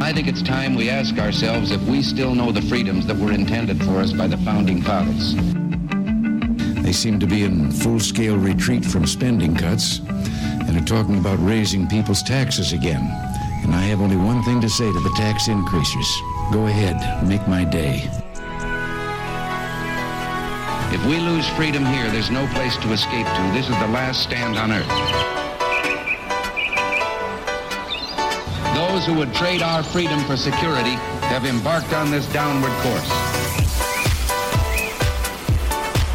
I think it's time we ask ourselves if we still know the freedoms that were intended for us by the Founding Fathers. They seem to be in full-scale retreat from spending cuts and are talking about raising people's taxes again. And I have only one thing to say to the tax increasers. Go ahead, make my day. If we lose freedom here, there's no place to escape to. This is the last stand on earth. Those who would trade our freedom for security have embarked on this downward course.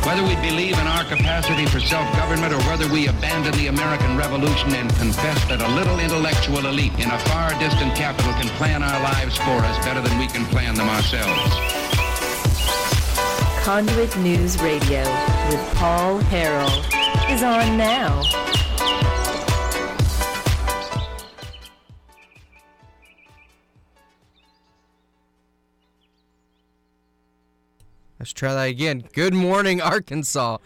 Whether we believe in our capacity for self-government or whether we abandon the American Revolution and confess that a little intellectual elite in a far distant capital can plan our lives for us better than we can plan them ourselves. Conduit News Radio with Paul Harrell is on now. Let's try that again. Good morning, Arkansas.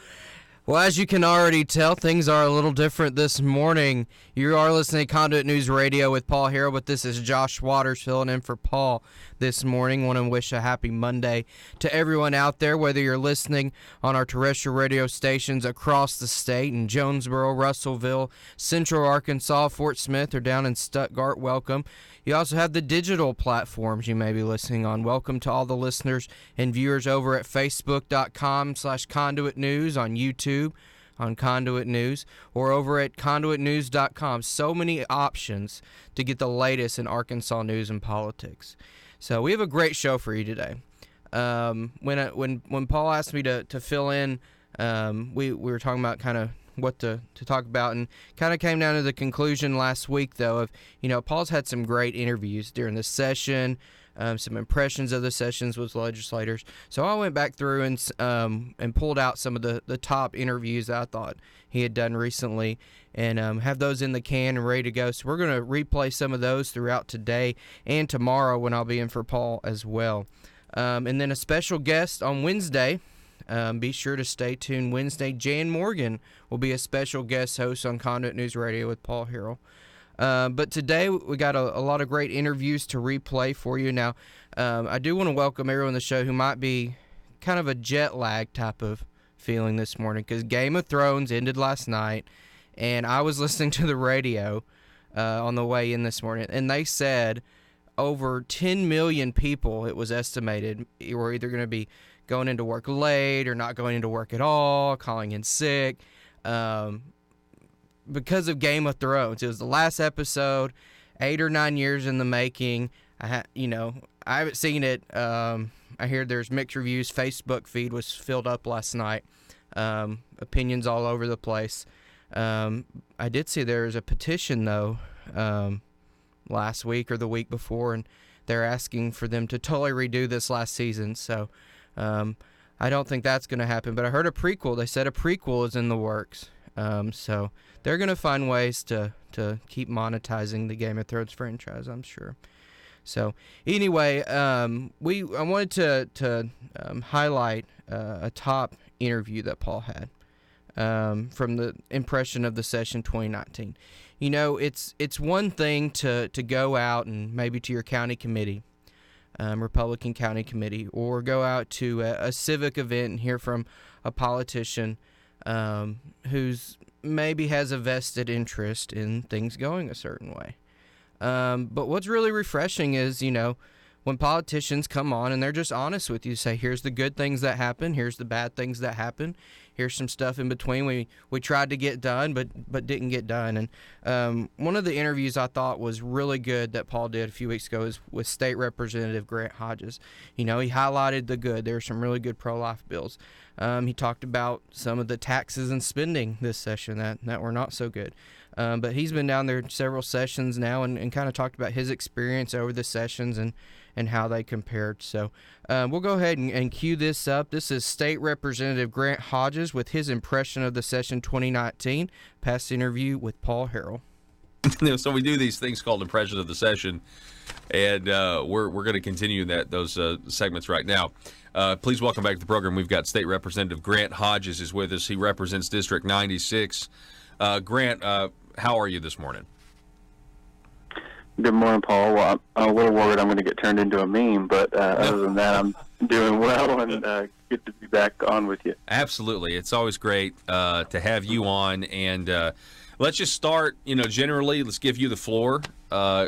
Well, as you can already tell, things are a little different this morning. You are listening to Conduit News Radio with Paul Harrell, but this is Josh Waters filling in for Paul this morning. Want to wish a happy Monday to everyone out there, whether you're listening on our terrestrial radio stations across the state in Jonesboro, Russellville, Central Arkansas, Fort Smith, or down in Stuttgart. Welcome. You also have the digital platforms you may be listening on. Welcome to all the listeners and viewers over at Facebook.com/Conduit News, on YouTube, on Conduit News, or over at ConduitNews.com. So many options to get the latest in Arkansas news and politics. So we have a great show for you today. When Paul asked me to fill in, we were talking about kind of what to talk about, and kind of came down to the conclusion last week, though, of, Paul's had some great interviews during the session, some impressions of the sessions with legislators. So I went back through and pulled out some of the top interviews that I thought he had done recently, and have those in the can and ready to go. So we're going to replay some of those throughout today and tomorrow when I'll be in for Paul as well. And then a special guest on Wednesday. Be sure to stay tuned. Wednesday, Jan Morgan will be a special guest host on Conduit News Radio with Paul Harrell. But today we got a lot of great interviews to replay for you. Now, I do want to welcome everyone on the show who might be kind of a jet lag type of feeling this morning, because Game of Thrones ended last night, and I was listening to the radio on the way in this morning, and they said over 10 million people, it was estimated, were either going to be going into work late or not going into work at all, calling in sick, because of Game of Thrones. It was the last episode, 8 or 9 years in the making. I haven't seen it. I hear there's mixed reviews. Facebook feed was filled up last night. Opinions all over the place. I did see there was a petition, though, last week or the week before, and they're asking for them to totally redo this last season. So I don't think that's going to happen. But I heard a prequel. They said a prequel is in the works. So they're going to find ways to keep monetizing the Game of Thrones franchise, I'm sure. So anyway, I wanted to highlight a top interview that Paul had from the impression of the session 2019. It's one thing to go out and maybe to your county committee, Republican county committee, or go out to a civic event and hear from a politician who's maybe has a vested interest in things going a certain way. But what's really refreshing is, when politicians come on and they're just honest with you, say, here's the good things that happen, here's the bad things that happen, here's some stuff in between we tried to get done but didn't get done. And one of the interviews I thought was really good that Paul did a few weeks ago is with State Representative Grant Hodges. He highlighted the good. There were some really good pro-life bills. He talked about some of the taxes and spending this session that were not so good. But he's been down there several sessions now and kind of talked about his experience over the sessions and how they compared. So we'll go ahead and cue this up. This is State Representative Grant Hodges with his impression of the session 2019, past interview with Paul Harrell. So we do these things called impression of the session, and we're going to continue those segments right now. Please welcome back to the program. We've got State Representative Grant Hodges is with us. He represents District 96. Grant, how are you this morning? Good morning, Paul. Well, I'm a little worried I'm going to get turned into a meme, but other than that, I'm doing well, and good to be back on with you. Absolutely. It's always great to have you on, and let's just start, generally, let's give you the floor.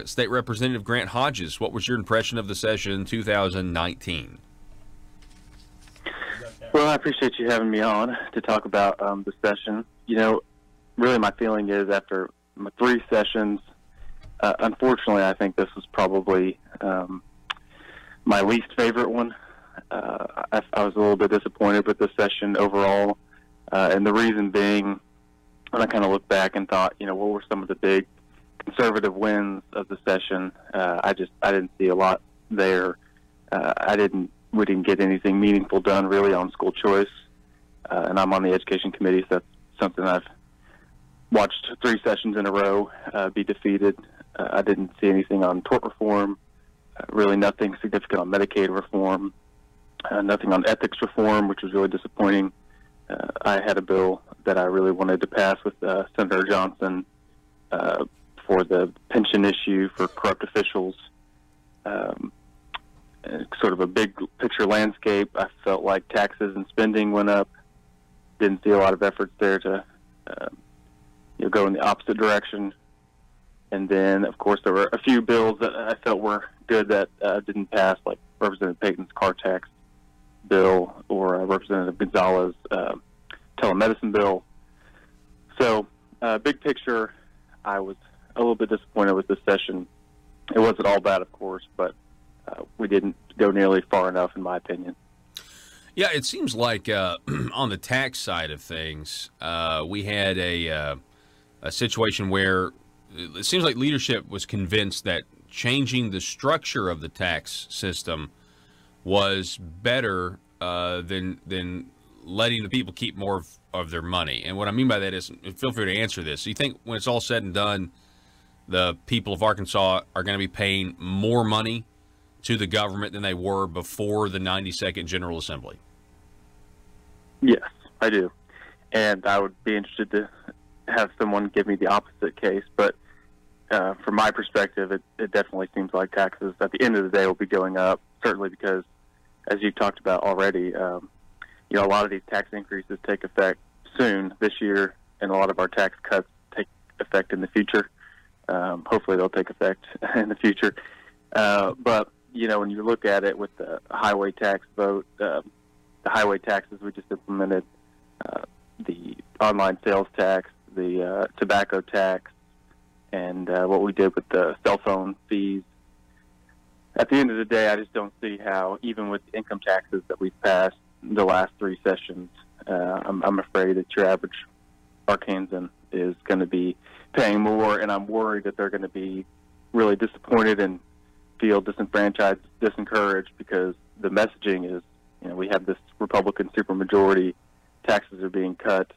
State Representative Grant Hodges, what was your impression of the session 2019? Well, I appreciate you having me on to talk about the session. Really my feeling is after my 3 sessions, unfortunately, I think this was probably my least favorite one. I was a little bit disappointed with the session overall, and the reason being, when I kind of look back and thought, what were some of the big conservative wins of the session? I didn't see a lot there. We didn't get anything meaningful done really on school choice, and I'm on the education committee, so that's something I've watched 3 sessions in a row be defeated. I didn't see anything on tort reform, really nothing significant on Medicaid reform, nothing on ethics reform, which was really disappointing. I had a bill that I really wanted to pass with Senator Johnson for the pension issue for corrupt officials. Sort of a big picture landscape. I felt like taxes and spending went up. Didn't see a lot of efforts there to go in the opposite direction. And then, of course, there were a few bills that I felt were good that didn't pass, like Representative Payton's car tax bill or Representative Gonzalez's telemedicine bill. So, big picture, I was a little bit disappointed with this session. It wasn't all bad, of course, but we didn't go nearly far enough, in my opinion. Yeah, it seems like on the tax side of things, we had a situation where it seems like leadership was convinced that changing the structure of the tax system was better than letting the people keep more of their money. And what I mean by that is, feel free to answer this. So you think when it's all said and done, the people of Arkansas are going to be paying more money to the government than they were before the 92nd General Assembly? Yes, I do. And I would be interested to have someone give me the opposite case. But from my perspective, it definitely seems like taxes at the end of the day will be going up, certainly because, as you talked about already, a lot of these tax increases take effect soon this year, and a lot of our tax cuts take effect in the future. Hopefully they'll take effect in the future. But when you look at it with the highway tax vote, the highway taxes we just implemented, the online sales tax, the tobacco tax, and what we did with the cell phone fees. At the end of the day, I just don't see how, even with the income taxes that we've passed the last 3 sessions, I'm afraid that your average Arkansan is going to be paying more, and I'm worried that they're going to be really disappointed and feel disenfranchised, disencouraged, because the messaging is, we have this Republican supermajority, taxes are being cut,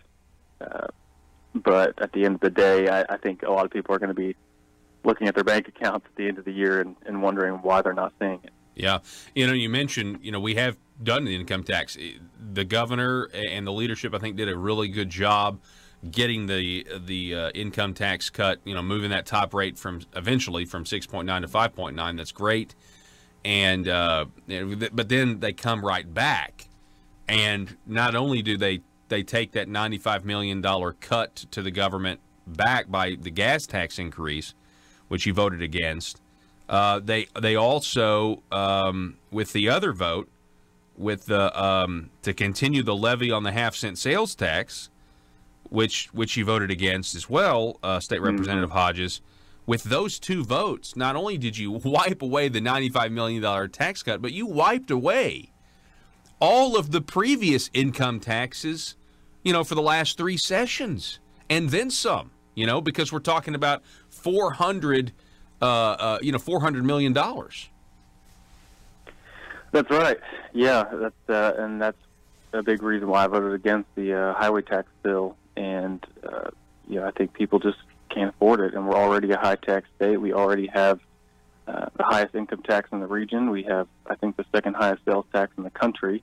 but at the end of the day, I think a lot of people are going to be looking at their bank accounts at the end of the year and wondering why they're not seeing it. Yeah. You mentioned, we have done the income tax. The governor and the leadership, I think, did a really good job getting the income tax cut, moving that top rate eventually from 6.9 to 5.9. That's great. And but then they come right back, and not only do they take that $95 million cut to the government back by the gas tax increase, which you voted against, they also with the other vote with the to continue the levy on the half-cent sales tax, which you voted against as well, State Representative Hodges. With those 2 votes, not only did you wipe away the $95 million tax cut, but you wiped away all of the previous income taxes, for the last 3 sessions, and then some, because we're talking about $400 million. That's right. Yeah, that's a big reason why I voted against the highway tax bill. And I think people just can't afford it. And we're already a high tax state. We already have the highest income tax in the region. We have, I think, the 2nd highest sales tax in the country,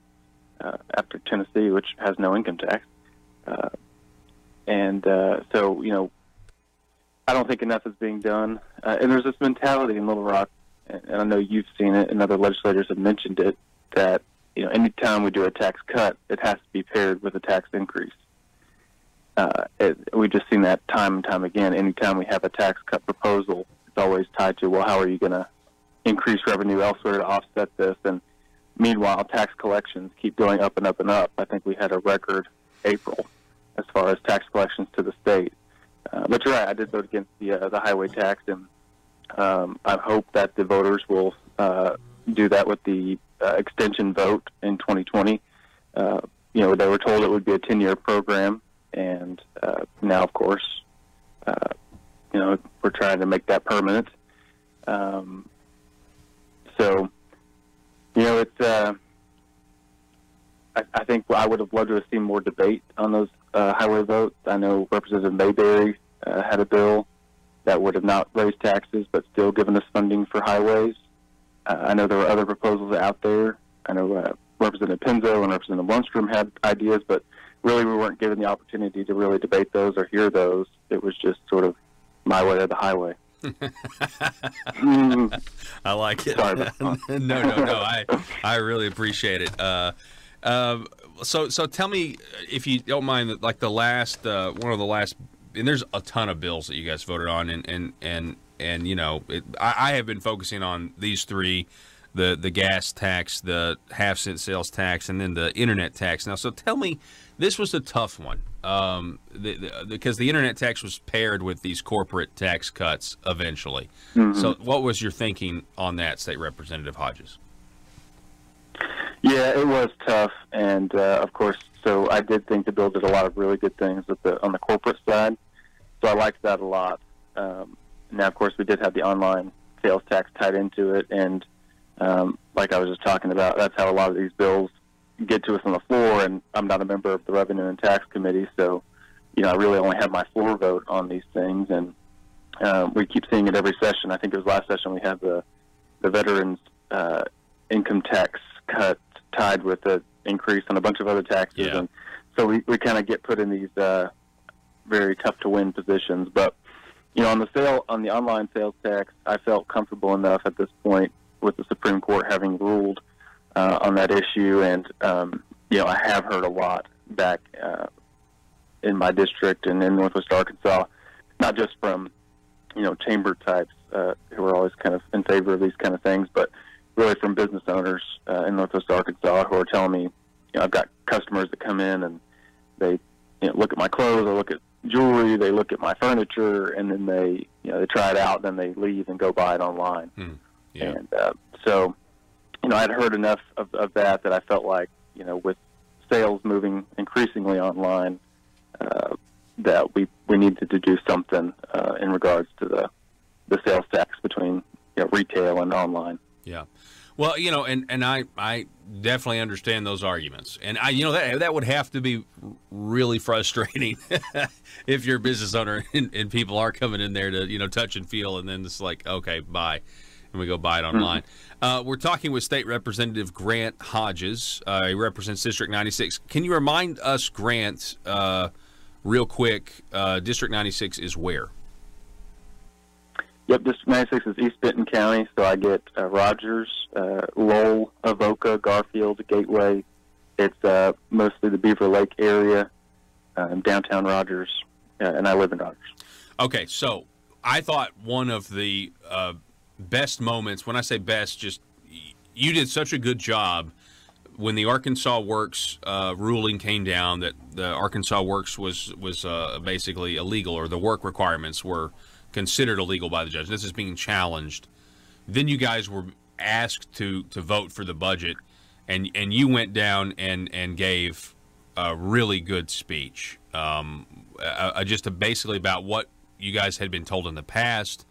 after Tennessee, which has no income tax. So I don't think enough is being done. And there's this mentality in Little Rock, and I know you've seen it, and other legislators have mentioned it, that any time we do a tax cut, it has to be paired with a tax increase. We've just seen that time and time again. Anytime we have a tax cut proposal, it's always tied to, well, how are you going to increase revenue elsewhere to offset this? And meanwhile, tax collections keep going up and up and up. I think we had a record April as far as tax collections to the state. But you're right, I did vote against the highway tax, and I hope that the voters will do that with the extension vote in 2020. They were told it would be a 10-year program, and now, of course, we're trying to make that permanent. It's I think I would have loved to have seen more debate on those highway votes. I know Representative Mayberry had a bill that would have not raised taxes but still given us funding for highways. I know there were other proposals out there. I know Representative Penzo and Representative Lundstrom had ideas, but really we weren't given the opportunity to really debate those or hear those. It was just sort of my way or the highway. I like it. Sorry about that. No. I really appreciate it. So tell me, if you don't mind, like the last one of the last, and there's a ton of bills that you guys voted on, and I have been focusing on these three: the gas tax, the half-cent sales tax, and then the internet tax. Now, so tell me, this was a tough one because the internet tax was paired with these corporate tax cuts eventually. Mm-hmm. So what was your thinking on that, State Representative Hodges? Yeah, it was tough, and of course, so I did think the bill did a lot of really good things on the corporate side, so I liked that a lot. Now, of course, we did have the online sales tax tied into it, and like I was just talking about, that's how a lot of these bills get to us on the floor, and I'm not a member of the Revenue and Tax Committee, so I really only have my floor vote on these things, and we keep seeing it every session. I think it was last session we had the veterans income tax cut tied with the increase on a bunch of other taxes, and so we kind of get put in these very tough to win positions. But on the online sales tax, I felt comfortable enough at this point with the Supreme Court having ruled on that issue, and I have heard a lot back in my district and in Northwest Arkansas, not just from chamber types who are always kind of in favor of these kind of things, but really from business owners in Northwest Arkansas who are telling me, I've got customers that come in and they look at my clothes, they look at jewelry, they look at my furniture, and then they try it out, and then they leave and go buy it online. And so I'd heard enough of that I felt like with sales moving increasingly online, that we needed to do something in regards to the sales tax between retail and online. Yeah. Well, and I definitely understand those arguments. And that would have to be really frustrating if you're a business owner and people are coming in there to, touch and feel, and then it's like, okay, bye. And we go buy it online. Mm-hmm. We're talking with State Representative Grant Hodges. He represents District 96. Can you remind us, Grant, real quick, District 96 is where? Yep, District 96 is East Benton County, so I get Rogers, Lowell, Avoca, Garfield, Gateway. It's mostly the Beaver Lake area, downtown Rogers, and I live in Rogers. Okay, so I thought one of the best moments, when I say best, just you did such a good job when the Arkansas Works ruling came down that the Arkansas Works was basically illegal, or the work requirements were considered illegal by the judge. This is being challenged. Then you guys were asked to vote for the budget, and you went down and gave a really good speech, just basically about what you guys had been told in the past.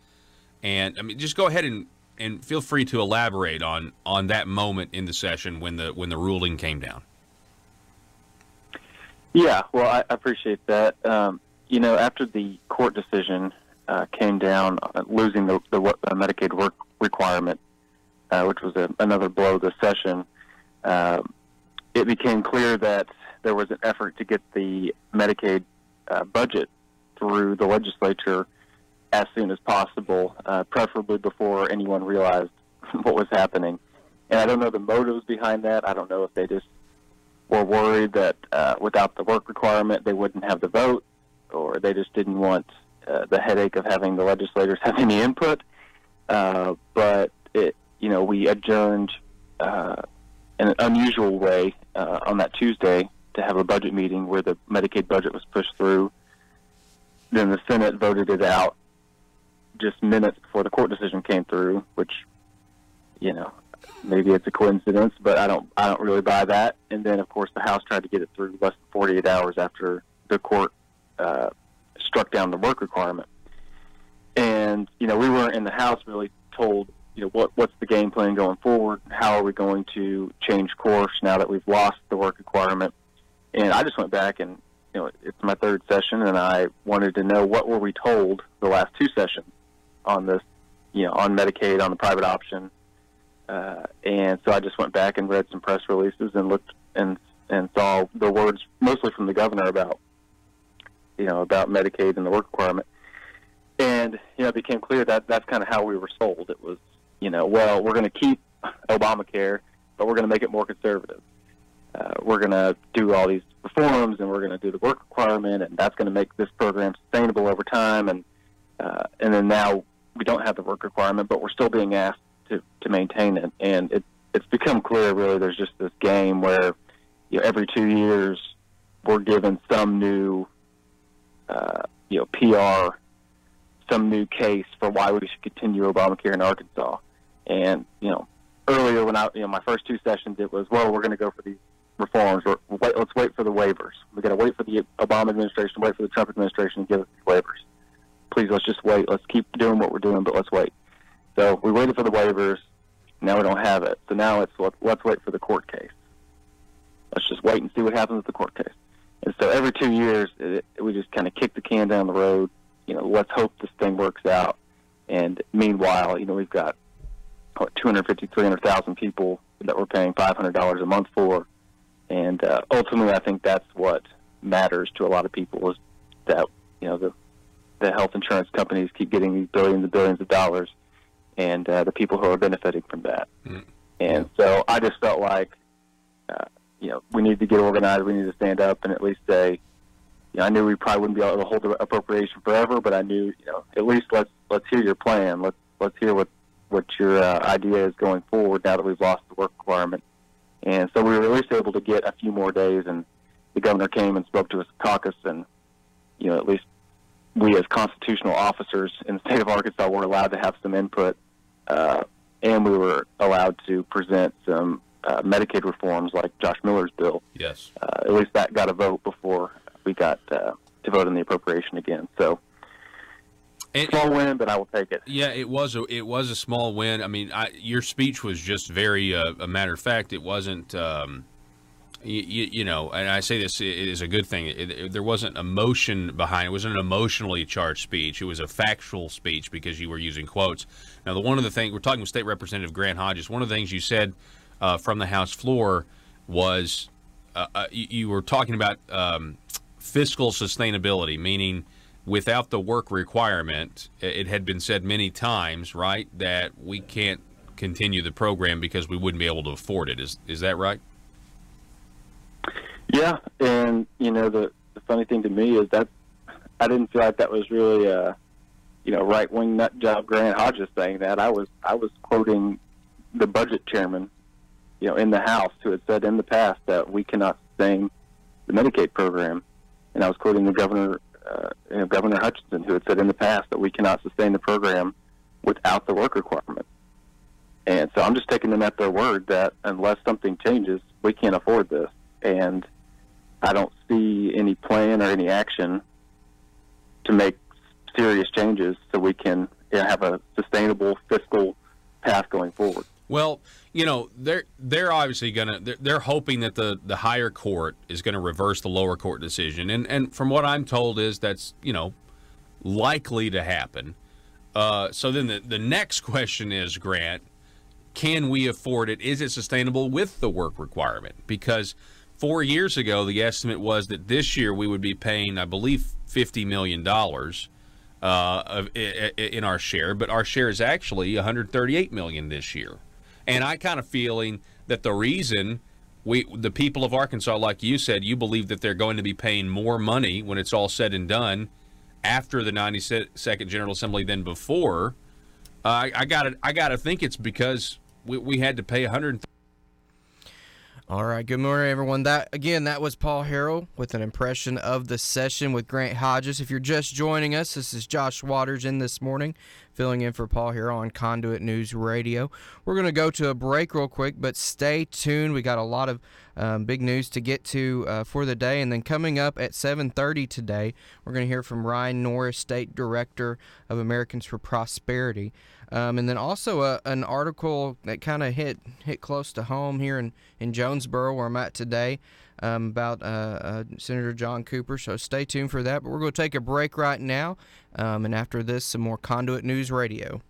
And I mean, just go ahead and feel free to elaborate on that moment in the session when the ruling came down. Yeah, well, I appreciate that. After the court decision came down, losing the Medicaid work requirement, which was another blow this session, it became clear that there was an effort to get the Medicaid budget through the legislature as soon as possible, preferably before anyone realized what was happening. And I don't know the motives behind that. I don't know if they just were worried that without the work requirement they wouldn't have the vote, or they just didn't want the headache of having the legislators have any input. But we adjourned in an unusual way on that Tuesday to have a budget meeting where the Medicaid budget was pushed through. Then the Senate voted it out just minutes before the court decision came through, which, maybe it's a coincidence, but I don't really buy that. And then, of course, the House tried to get it through less than 48 hours after the court struck down the work requirement. And, we weren't in the House really told, what's the game plan going forward? How are we going to change course now that we've lost the work requirement? And I just went back and, it's my third session, and I wanted to know what were we told the last two sessions on this, on Medicaid, on the private option. And so I just went back and read some press releases and looked and saw the words mostly from the governor about Medicaid and the work requirement. And, it became clear that that's kind of how we were sold. It was, we're going to keep Obamacare, but we're going to make it more conservative. We're going to do all these reforms, and we're going to do the work requirement, and that's going to make this program sustainable over time. And then now we don't have the work requirement, but we're still being asked to maintain it. And it's become clear, really, there's just this game where every 2 years we're given some new PR, some new case for why we should continue Obamacare in Arkansas. And earlier when my first two sessions, it was, well, we're going to go for these reforms. Let's wait for the waivers. We've got to wait for the Obama administration, wait for the Trump administration to give us these waivers. Please, let's just wait. Let's keep doing what we're doing, but let's wait. So we waited for the waivers. Now we don't have it. So now it's let's wait for the court case. Let's just wait and see what happens with the court case. And so every 2 years, we just kind of kick the can down the road. Let's hope this thing works out. And meanwhile, we've got 250,000, 300,000 people that we're paying $500 a month for. And ultimately, I think that's what matters to a lot of people, is that the health insurance companies keep getting these billions and billions of dollars, and the people who are benefiting from that. Mm. And so I just felt like, we need to get organized. We need to stand up and at least say, I knew we probably wouldn't be able to hold the appropriation forever, but I knew, at least let's hear your plan. Let's hear what your idea is going forward now that we've lost the work requirement. And so we were at least able to get a few more days, and the governor came and spoke to us caucus, and at least we as constitutional officers in the state of Arkansas were allowed to have some input, and we were allowed to present some Medicaid reforms like Josh Miller's bill. Yes. At least that got a vote before we got to vote on the appropriation again. So small win, but I will take it. Yeah, it was a small win. I mean, your speech was just very a matter of fact. It wasn't. And I say this is a good thing. There wasn't emotion behind it. It wasn't an emotionally charged speech. It was a factual speech because you were using quotes. Now, one of the things, we're talking with State Representative Grant Hodges, one of the things you said from the House floor was you were talking about fiscal sustainability, meaning without the work requirement, it had been said many times, right, that we can't continue the program because we wouldn't be able to afford it. Is that right? Yeah, and the funny thing to me is that I didn't feel like that was really right-wing nut job Grant Hodges saying that. I was quoting the budget chairman, in the House, who had said in the past that we cannot sustain the Medicaid program, and I was quoting the governor, Governor Hutchinson, who had said in the past that we cannot sustain the program without the work requirement. And so I'm just taking them at their word that unless something changes, we can't afford this. And I don't see any plan or any action to make serious changes so we can have a sustainable fiscal path going forward. Well, they're obviously they're hoping that the higher court is going to reverse the lower court decision, and from what I'm told is that's likely to happen. So then the next question is, Grant, can we afford it? Is it sustainable with the work requirement? Because 4 years ago, the estimate was that this year we would be paying, I believe, $50 million in our share, but our share is actually $138 million this year. And I kind of feeling that the reason the people of Arkansas, like you said, you believe that they're going to be paying more money when it's all said and done after the 92nd General Assembly than before. I gotta think it's because we had to pay $100. All right, good morning, everyone. That was Paul Harrell with an impression of the session with Grant Hodges. If you're just joining us, this is Josh Waters in this morning, filling in for Paul Harrell on Conduit News Radio. We're going to go to a break real quick, but stay tuned. We got a lot of big news to get to for the day, and then coming up at 7:30 today, we're going to hear from Ryan Norris, State Director of Americans for Prosperity. And then also an article that kind of hit close to home here in Jonesboro, where I'm at today, about Senator John Cooper. So stay tuned for that. But we're going to take a break right now. And after this, some more Conduit News Radio.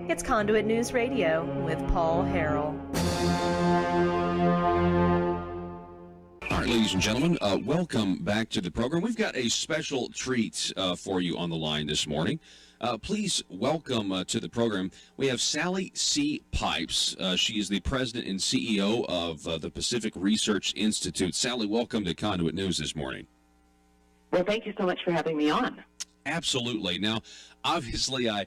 It's Conduit News Radio with Paul Harrell. All right, ladies and gentlemen, welcome back to the program. We've got a special treat for you on the line this morning. Please welcome to the program, we have Sally C. Pipes. She is the president and CEO of the Pacific Research Institute. Sally, welcome to Conduit News this morning. Well, thank you so much for having me on. Absolutely. Now, obviously, I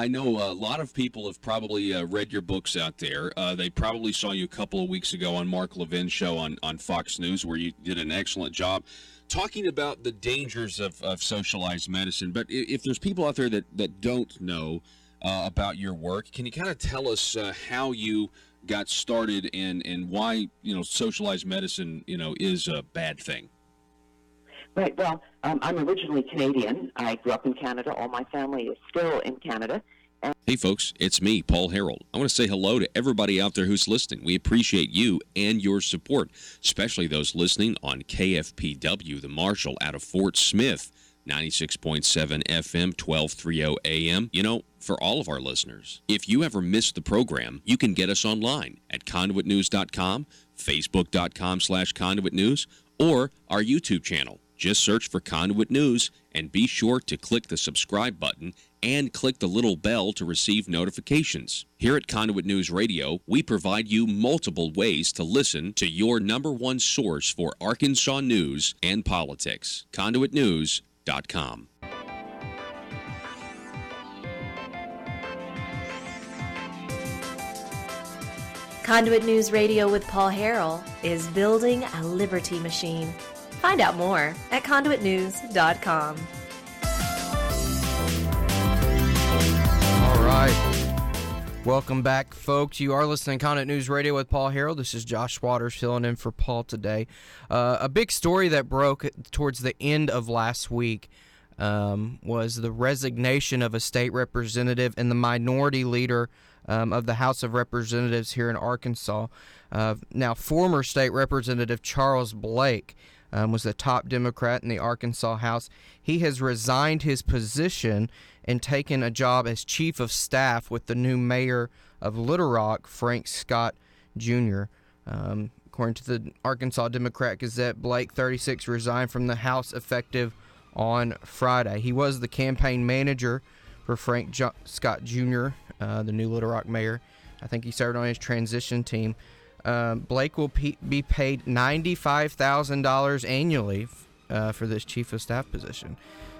know a lot of people have probably read your books out there. They probably saw you a couple of weeks ago on Mark Levin's show on Fox News, where you did an excellent job talking about the dangers of socialized medicine. But if there's people out there that don't know about your work, can you kind of tell us how you got started and why socialized medicine is a bad thing? Right. Well, I'm originally Canadian. I grew up in Canada. All my family is still in Canada. Hey, folks, it's me, Paul Harrell. I want to say hello to everybody out there who's listening. We appreciate you and your support, especially those listening on KFPW, the Marshall out of Fort Smith, 96.7 FM, 1230 AM. For all of our listeners, if you ever missed the program, you can get us online at conduitnews.com, facebook.com/conduitnews, or our YouTube channel. Just search for Conduit News and be sure to click the subscribe button and click the little bell to receive notifications. Here at Conduit News Radio, we provide you multiple ways to listen to your number one source for Arkansas news and politics. ConduitNews.com. Conduit News Radio with Paul Harrell is building a liberty machine. Find out more at conduitnews.com. All right. Welcome back, folks. You are listening to Conduit News Radio with Paul Harrell. This is Josh Waters filling in for Paul today. A big story that broke towards the end of last week was the resignation of a state representative and the minority leader of the House of Representatives here in Arkansas. Now, former state representative Charles Blake was the top Democrat in the Arkansas House. He has resigned his position and taken a job as chief of staff with the new mayor of Little Rock, Frank Scott Jr. According to the Arkansas Democrat Gazette, Blake, 36, resigned from the House effective on Friday. He was the campaign manager for Frank Scott Jr., the new Little Rock mayor. I think he served on his transition team. Blake will be paid $95,000 annually for this chief of staff position.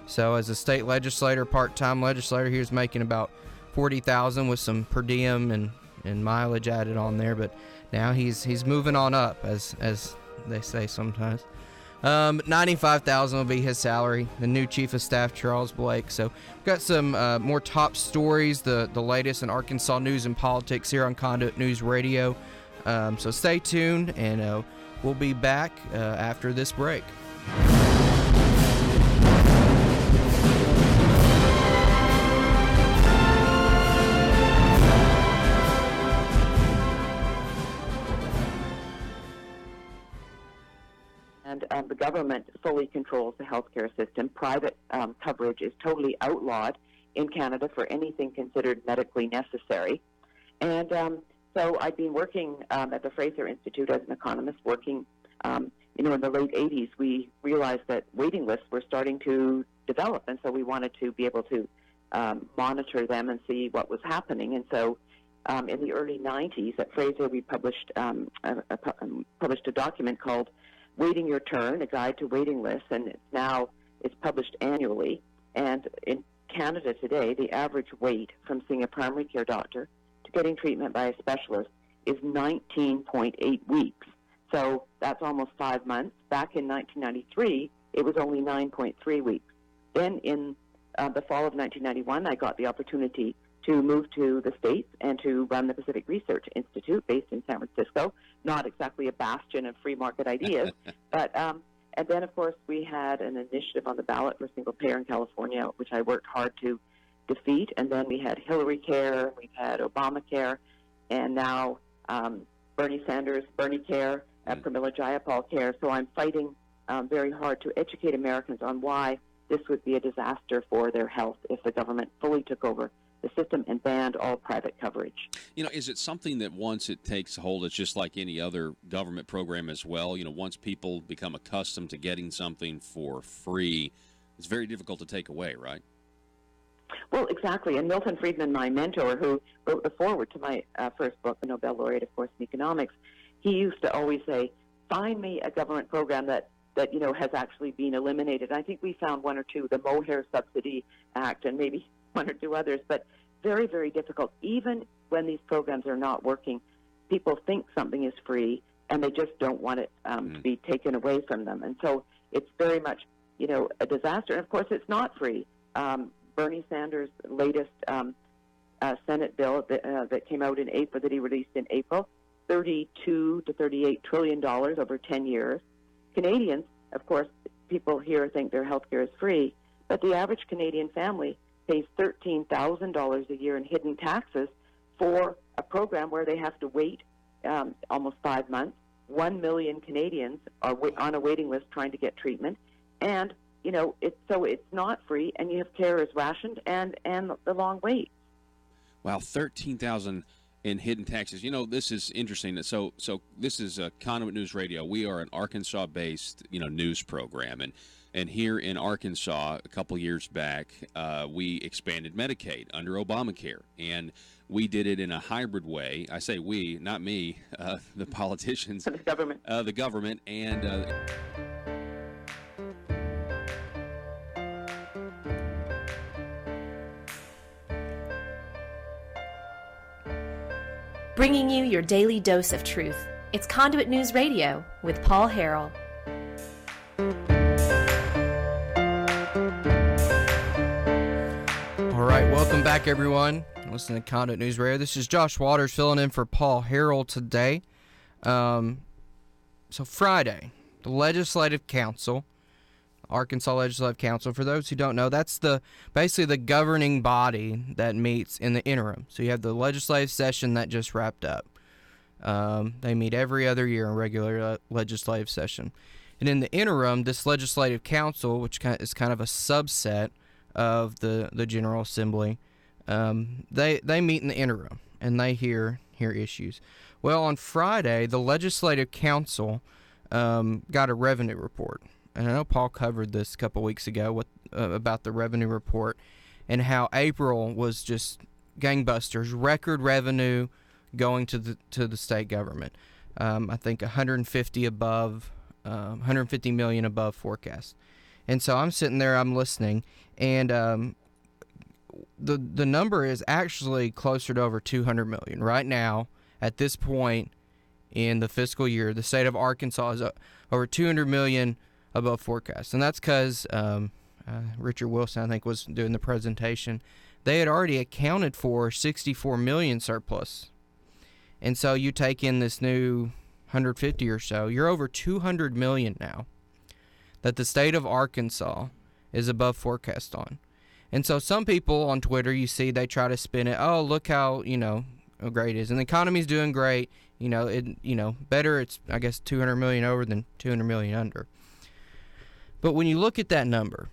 So as a state legislator, part-time legislator, he was making about $40,000 with some per diem and mileage added on there. But now he's moving on up, as they say sometimes. $95,000 will be his salary. The new chief of staff, Charles Blake. So we've got some more top stories, the latest in Arkansas news and politics here on Conduit News Radio. So stay tuned, and we'll be back after this break. And the government fully controls the healthcare system. Private coverage is totally outlawed, in Canada for anything considered medically necessary. And so I'd been working at the Fraser Institute as an economist, working, in the late 80s. We realized that waiting lists were starting to develop, and so we wanted to be able to monitor them and see what was happening. And so in the early 90s at Fraser, we published a document called Waiting Your Turn, A Guide to Waiting Lists, and it's published annually. And in Canada today, the average wait from seeing a primary care doctor to getting treatment by a specialist is 19.8 weeks. So that's almost 5 months. Back in 1993, it was only 9.3 weeks. Then in the fall of 1991, I got the opportunity to move to the States and to run the Pacific Research Institute based in San Francisco. Not exactly a bastion of free market ideas, but and then, of course, we had an initiative on the ballot for single payer in California, which I worked hard to defeat. And then we had Hillary Care, we've had Obamacare, and now Bernie Sanders, Bernie Care, Pramila Jayapal Care. So I'm fighting very hard to educate Americans on why this would be a disaster for their health if the government fully took over the system and banned all private coverage. Is it something that once it takes hold, it's just like any other government program as well? Once people become accustomed to getting something for free, it's very difficult to take away, right? Well, exactly. And Milton Friedman, my mentor, who wrote the foreword to my first book, the Nobel laureate, of course, in economics, he used to always say, find me a government program that has actually been eliminated. I think we found one or two, the Mohair Subsidy Act and maybe one or two others, but very, very difficult. Even when these programs are not working, people think something is free and they just don't want it to be taken away from them. And so it's very much, a disaster. And of course, it's not free. Bernie Sanders' latest Senate bill that came out in April, that he released in April, $32 to $38 trillion over 10 years. Canadians, of course, people here think their health care is free, but the average Canadian family pays $13,000 a year in hidden taxes for a program where they have to wait almost 5 months. 1 million Canadians are on a waiting list trying to get treatment, and it's not free, and you have care is rationed, and the long wait. Wow, 13,000 in hidden taxes. This is interesting. So this is Conduit News Radio. We are an Arkansas-based news program, and here in Arkansas, a couple years back, we expanded Medicaid under Obamacare, and we did it in a hybrid way. I say we, not me, the politicians. The government. The government, and... Bringing you your daily dose of truth. It's Conduit News Radio with Paul Harrell. All right, welcome back, everyone. Listen to Conduit News Radio. This is Josh Waters filling in for Paul Harrell today. So Friday, the Legislative Council, Arkansas Legislative Council, for those who don't know, that's basically the governing body that meets in the interim. So you have the legislative session that just wrapped up. They meet every other year in regular legislative session. And in the interim, this Legislative Council, which is kind of a subset of the General Assembly, they meet in the interim, and they hear issues. Well, on Friday, the Legislative Council got a revenue report. And I know Paul covered this a couple weeks ago about the revenue report and how April was just gangbusters, record revenue going to the state government. I think 150 million above forecast. And so I'm sitting there, I'm listening, and the number is actually closer to over 200 million right now. At this point in the fiscal year, the state of Arkansas is over 200 million above forecast, and that's because Richard Wilson, I think, was doing the presentation. They had already accounted for 64 million surplus, and so you take in this new 150 or so, you're over 200 million now that the state of Arkansas is above forecast on. And so some people on Twitter, you see, they try to spin it, oh, look how great it is, and the economy's doing great, better, it's, I guess, 200 million over than 200 million under. But when you look at that number,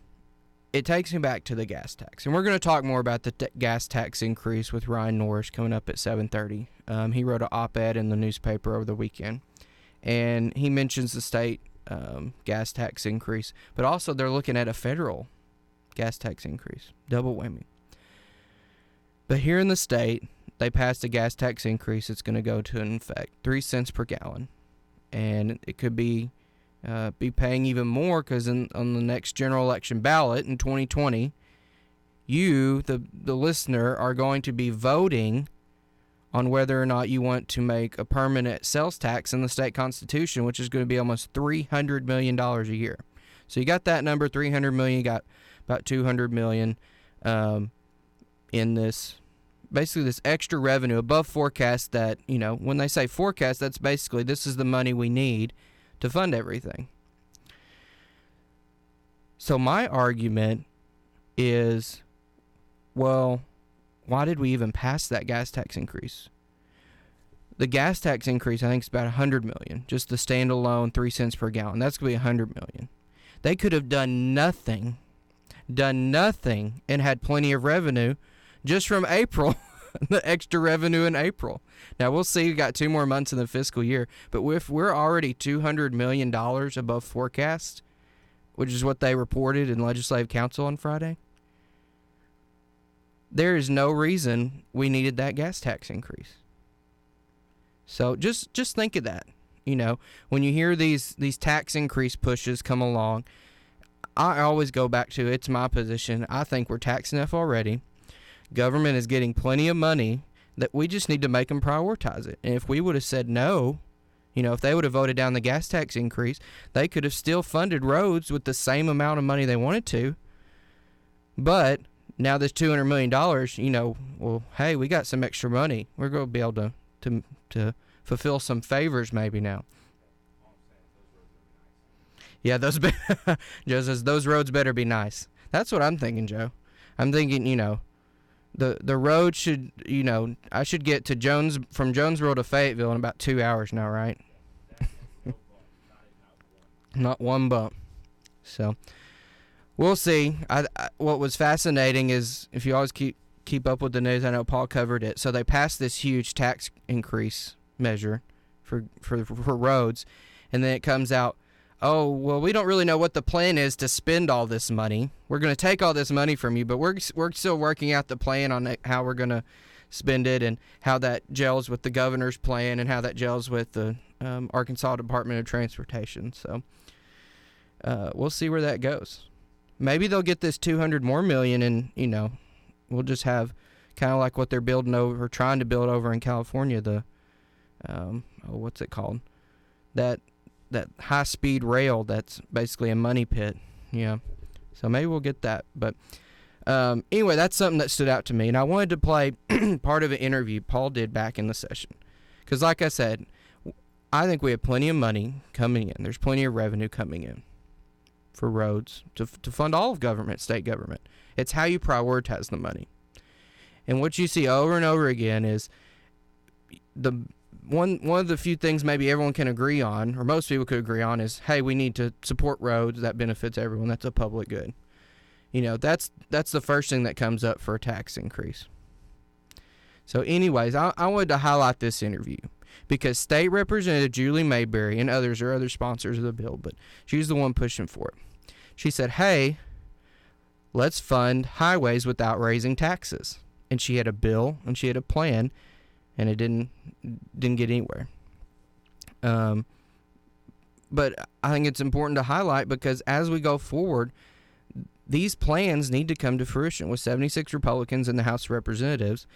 it takes me back to the gas tax. And we're going to talk more about the gas tax increase with Ryan Norris coming up at 7:30. He wrote an op-ed in the newspaper over the weekend. And he mentions the state gas tax increase. But also they're looking at a federal gas tax increase. Double whammy. But here in the state, they passed a gas tax increase. It's going to go to in effect 3 cents per gallon. And it could be paying even more because on the next general election ballot in 2020, you, the listener, are going to be voting on whether or not you want to make a permanent sales tax in the state constitution, which is going to be almost $300 million a year. So you got that number, $300 million, you got about $200 million in this, basically this extra revenue above forecast that, when they say forecast, that's basically this is the money we need to fund everything. So my argument is, well, why did we even pass that gas tax increase? The gas tax increase, I think, is about $100 million. Just the standalone 3 cents per gallon. That's going to be $100 million. They could have done nothing, and had plenty of revenue just from April, the extra revenue in April. Now, we'll see. We've got 2 more months in the fiscal year. But if we're already $200 million above forecast, which is what they reported in Legislative Council on Friday, there is no reason we needed that gas tax increase. So just think of that. When you hear these tax increase pushes come along, I always go back to, it's my position. I think we're taxed enough already. Government is getting plenty of money that we just need to make them prioritize it. And if we would have said no, if they would have voted down the gas tax increase, they could have still funded roads with the same amount of money they wanted to. But now this $200 million, well, hey, we got some extra money. We're going to be able to fulfill some favors maybe now. Yeah, Joe says those roads better be nice. That's what I'm thinking, Joe. I'm thinking, the road should, I should get to from Jonesboro to Fayetteville in about 2 hours now, right? Not one bump. So we'll see. What was fascinating is, if you always keep up with the news, I know Paul covered it. So they passed this huge tax increase measure for roads, and then it comes out, oh, well, we don't really know what the plan is to spend all this money. We're going to take all this money from you, but we're still working out the plan on how we're going to spend it and how that gels with the governor's plan and how that gels with the Arkansas Department of Transportation. So we'll see where that goes. Maybe they'll get this $200 more million, and we'll just have kind of like what they're building over, trying to build over in California. The what's it called? That high-speed rail that's basically a money pit. Yeah. So maybe we'll get that. But anyway, that's something that stood out to me. And I wanted to play part of an interview Paul did back in the session. Because like I said, I think we have plenty of money coming in. There's plenty of revenue coming in for roads to fund all of government, state government. It's how you prioritize the money. And what you see over and over again is one of the few things maybe everyone can agree on, or most people could agree on, is, hey, we need to support roads. That benefits everyone. That's a public good. That's the first thing that comes up for a tax increase. So anyways, I wanted to highlight this interview because State Representative Julie Mayberry and others are other sponsors of the bill, but she's the one pushing for it. She said, hey, let's fund highways without raising taxes. And she had a bill and she had a plan, and it didn't get anywhere. But I think it's important to highlight because as we go forward, these plans need to come to fruition. With 76 Republicans in the House of Representatives,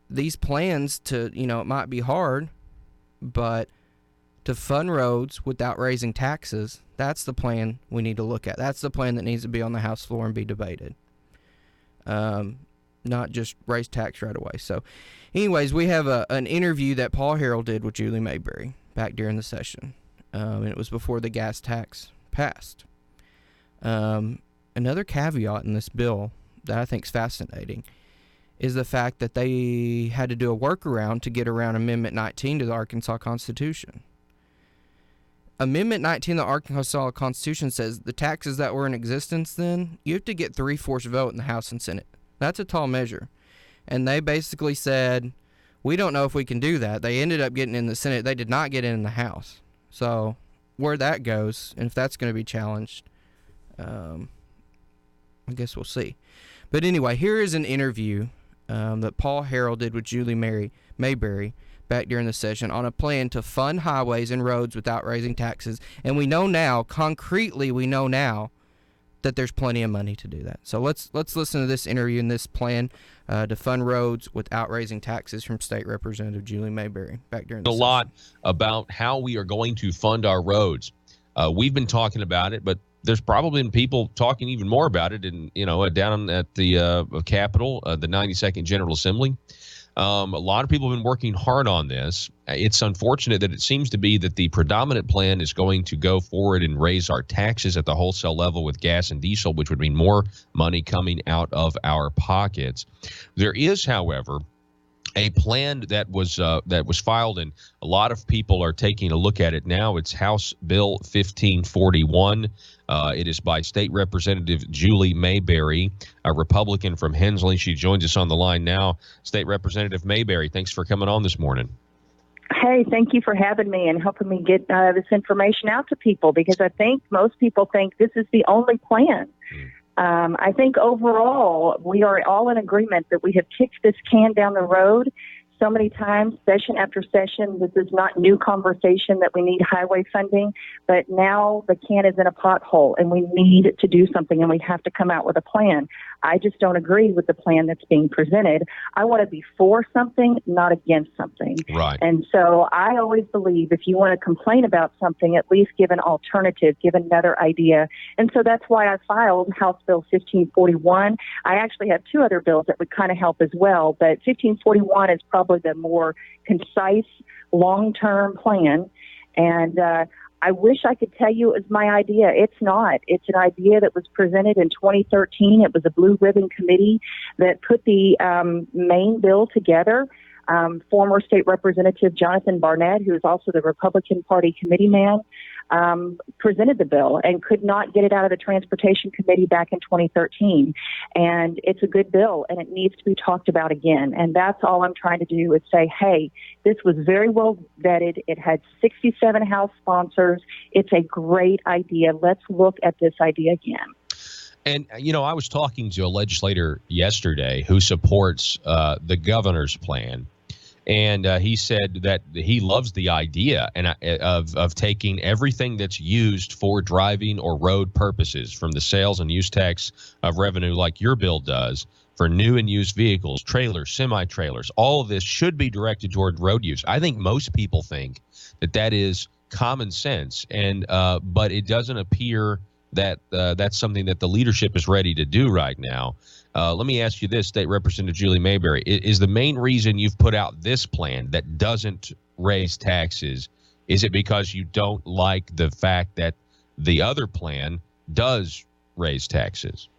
these plans it might be hard, but to fund roads without raising taxes, that's the plan we need to look at. That's the plan that needs to be on the House floor and be debated. Not just raise tax right away. So anyways, we have an interview that Paul Harrell did with Julie Mayberry back during the session. And it was before the gas tax passed. Another caveat in this bill that I think is fascinating is the fact that they had to do a workaround to get around Amendment 19 to the Arkansas Constitution. Amendment 19 of the Arkansas Constitution says the taxes that were in existence then, you have to get 3/4 vote in the House and Senate. That's a tall measure. And they basically said, we don't know if we can do that. They ended up getting in the Senate. They did not get in the House. So where that goes, and if that's going to be challenged, I guess we'll see. But anyway, here is an interview that Paul Harrell did with Julie Mayberry back during the session on a plan to fund highways and roads without raising taxes. And we know now, concretely, that there's plenty of money to do that. So let's listen to this interview and this plan to fund roads without raising taxes from State Representative Julie Mayberry back during the session. A lot about how we are going to fund our roads. We've been talking about it, but there's probably been people talking even more about it down at the Capitol, the 92nd General Assembly. A lot of people have been working hard on this. It's unfortunate that it seems to be that the predominant plan is going to go forward and raise our taxes at the wholesale level with gas and diesel, which would mean more money coming out of our pockets. There is, however, a plan that was filed, and a lot of people are taking a look at it now. It's House Bill 1541. It is by State Representative Julie Mayberry, a Republican from Hensley. She joins us on the line now. State Representative Mayberry, thanks for coming on this morning. Hey, thank you for having me and helping me get this information out to people, because I think most people think this is the only plan. I think overall we are all in agreement that we have kicked this can down the road so many times, session after session. This is not new conversation that we need highway funding, but now the can is in a pothole and we need to do something, and we have to come out with a plan. I just don't agree with the plan that's being presented. I want to be for something, not against something. Right. And so I always believe if you want to complain about something, at least give an alternative, give another idea. And so that's why I filed House Bill 1541. I actually have two other bills that would kind of help as well, but 1541 is probably the more concise, long-term plan. And I wish I could tell you it was my idea. It's not. It's an idea that was presented in 2013. It was a blue ribbon committee that put the main bill together. Former State Representative Jonathan Barnett, who is also the Republican Party committee man, presented the bill and could not get it out of the Transportation Committee back in 2013. And it's a good bill, and it needs to be talked about again. And that's all I'm trying to do is say, hey, this was very well vetted. It had 67 House sponsors. It's a great idea. Let's look at this idea again. And, I was talking to a legislator yesterday who supports the governor's plan. And he said that he loves the idea of taking everything that's used for driving or road purposes, from the sales and use tax of revenue like your bill does, for new and used vehicles, trailers, semi-trailers. All of this should be directed toward road use. I think most people think that is common sense, and but it doesn't appear that that's something that the leadership is ready to do right now. Let me ask you this, State Representative Julie Mayberry. Is the main reason you've put out this plan that doesn't raise taxes, is it because you don't like the fact that the other plan does raise taxes?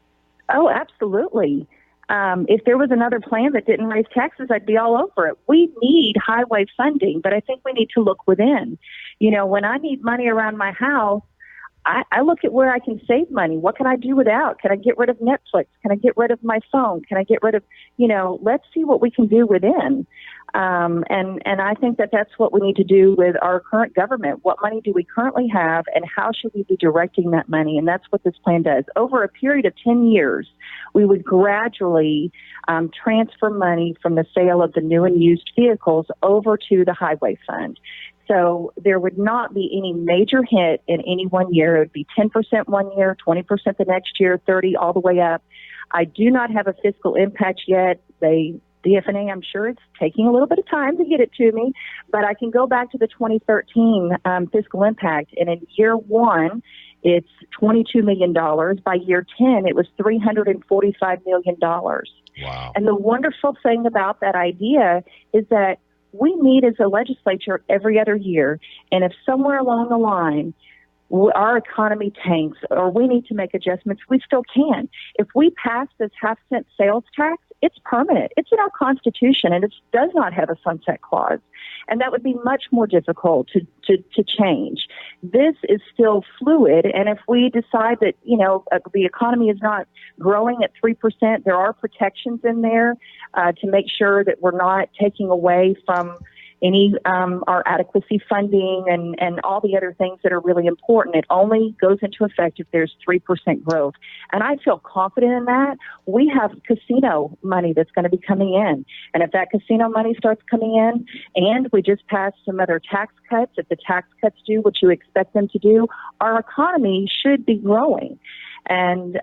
Oh, absolutely. If there was another plan that didn't raise taxes, I'd be all over it. We need highway funding, but I think we need to look within. When I need money around my house, I look at where I can save money. What can I do without? Can I get rid of Netflix? Can I get rid of my phone? Can I get rid of, let's see what we can do within. And I think that that's what we need to do with our current government. What money do we currently have, and how should we be directing that money? And that's what this plan does. Over a period of 10 years, we would gradually transfer money from the sale of the new and used vehicles over to the highway fund. So there would not be any major hit in any one year. It would be 10% one year, 20% the next year, 30% all the way up. I do not have a fiscal impact yet. DFNA, I'm sure it's taking a little bit of time to get it to me, but I can go back to the 2013 fiscal impact, and in year one, it's $22 million. By year 10, it was $345 million. Wow. And the wonderful thing about that idea is that we meet as a legislature every other year, and if somewhere along the line our economy tanks or we need to make adjustments, we still can. If we pass this half-cent sales tax, it's permanent. It's in our Constitution, and it does not have a sunset clause. and that would be much more difficult to change. This is still fluid, and if we decide that, the economy is not growing at 3%, there are protections in there to make sure that we're not taking away from any our adequacy funding and all the other things that are really important. It only goes into effect if there's 3% growth. And I feel confident in that. We have casino money that's going to be coming in. And if that casino money starts coming in, and we just passed some other tax cuts, if the tax cuts do what you expect them to do, our economy should be growing. And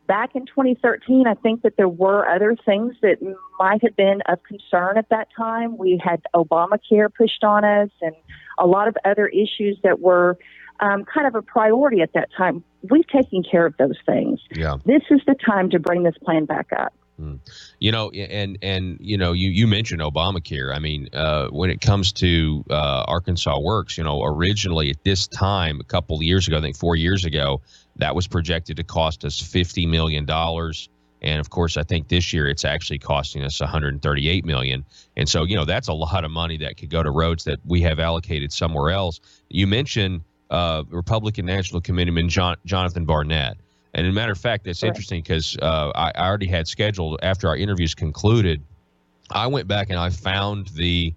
back in 2013, I think that there were other things that might have been of concern at that time. We had Obamacare pushed on us and a lot of other issues that were kind of a priority at that time. We've taken care of those things. Yeah. This is the time to bring this plan back up. You mentioned Obamacare. I mean, when it comes to Arkansas Works, originally at this time, a couple of years ago, I think 4 years ago, that was projected to cost us $50 million. And of course, I think this year it's actually costing us $138 million. And so, that's a lot of money that could go to roads that we have allocated somewhere else. You mentioned Republican National Committeeman Jonathan Barnett. And as a matter of fact, that's interesting because I already had scheduled, after our interviews concluded, I went back and I found the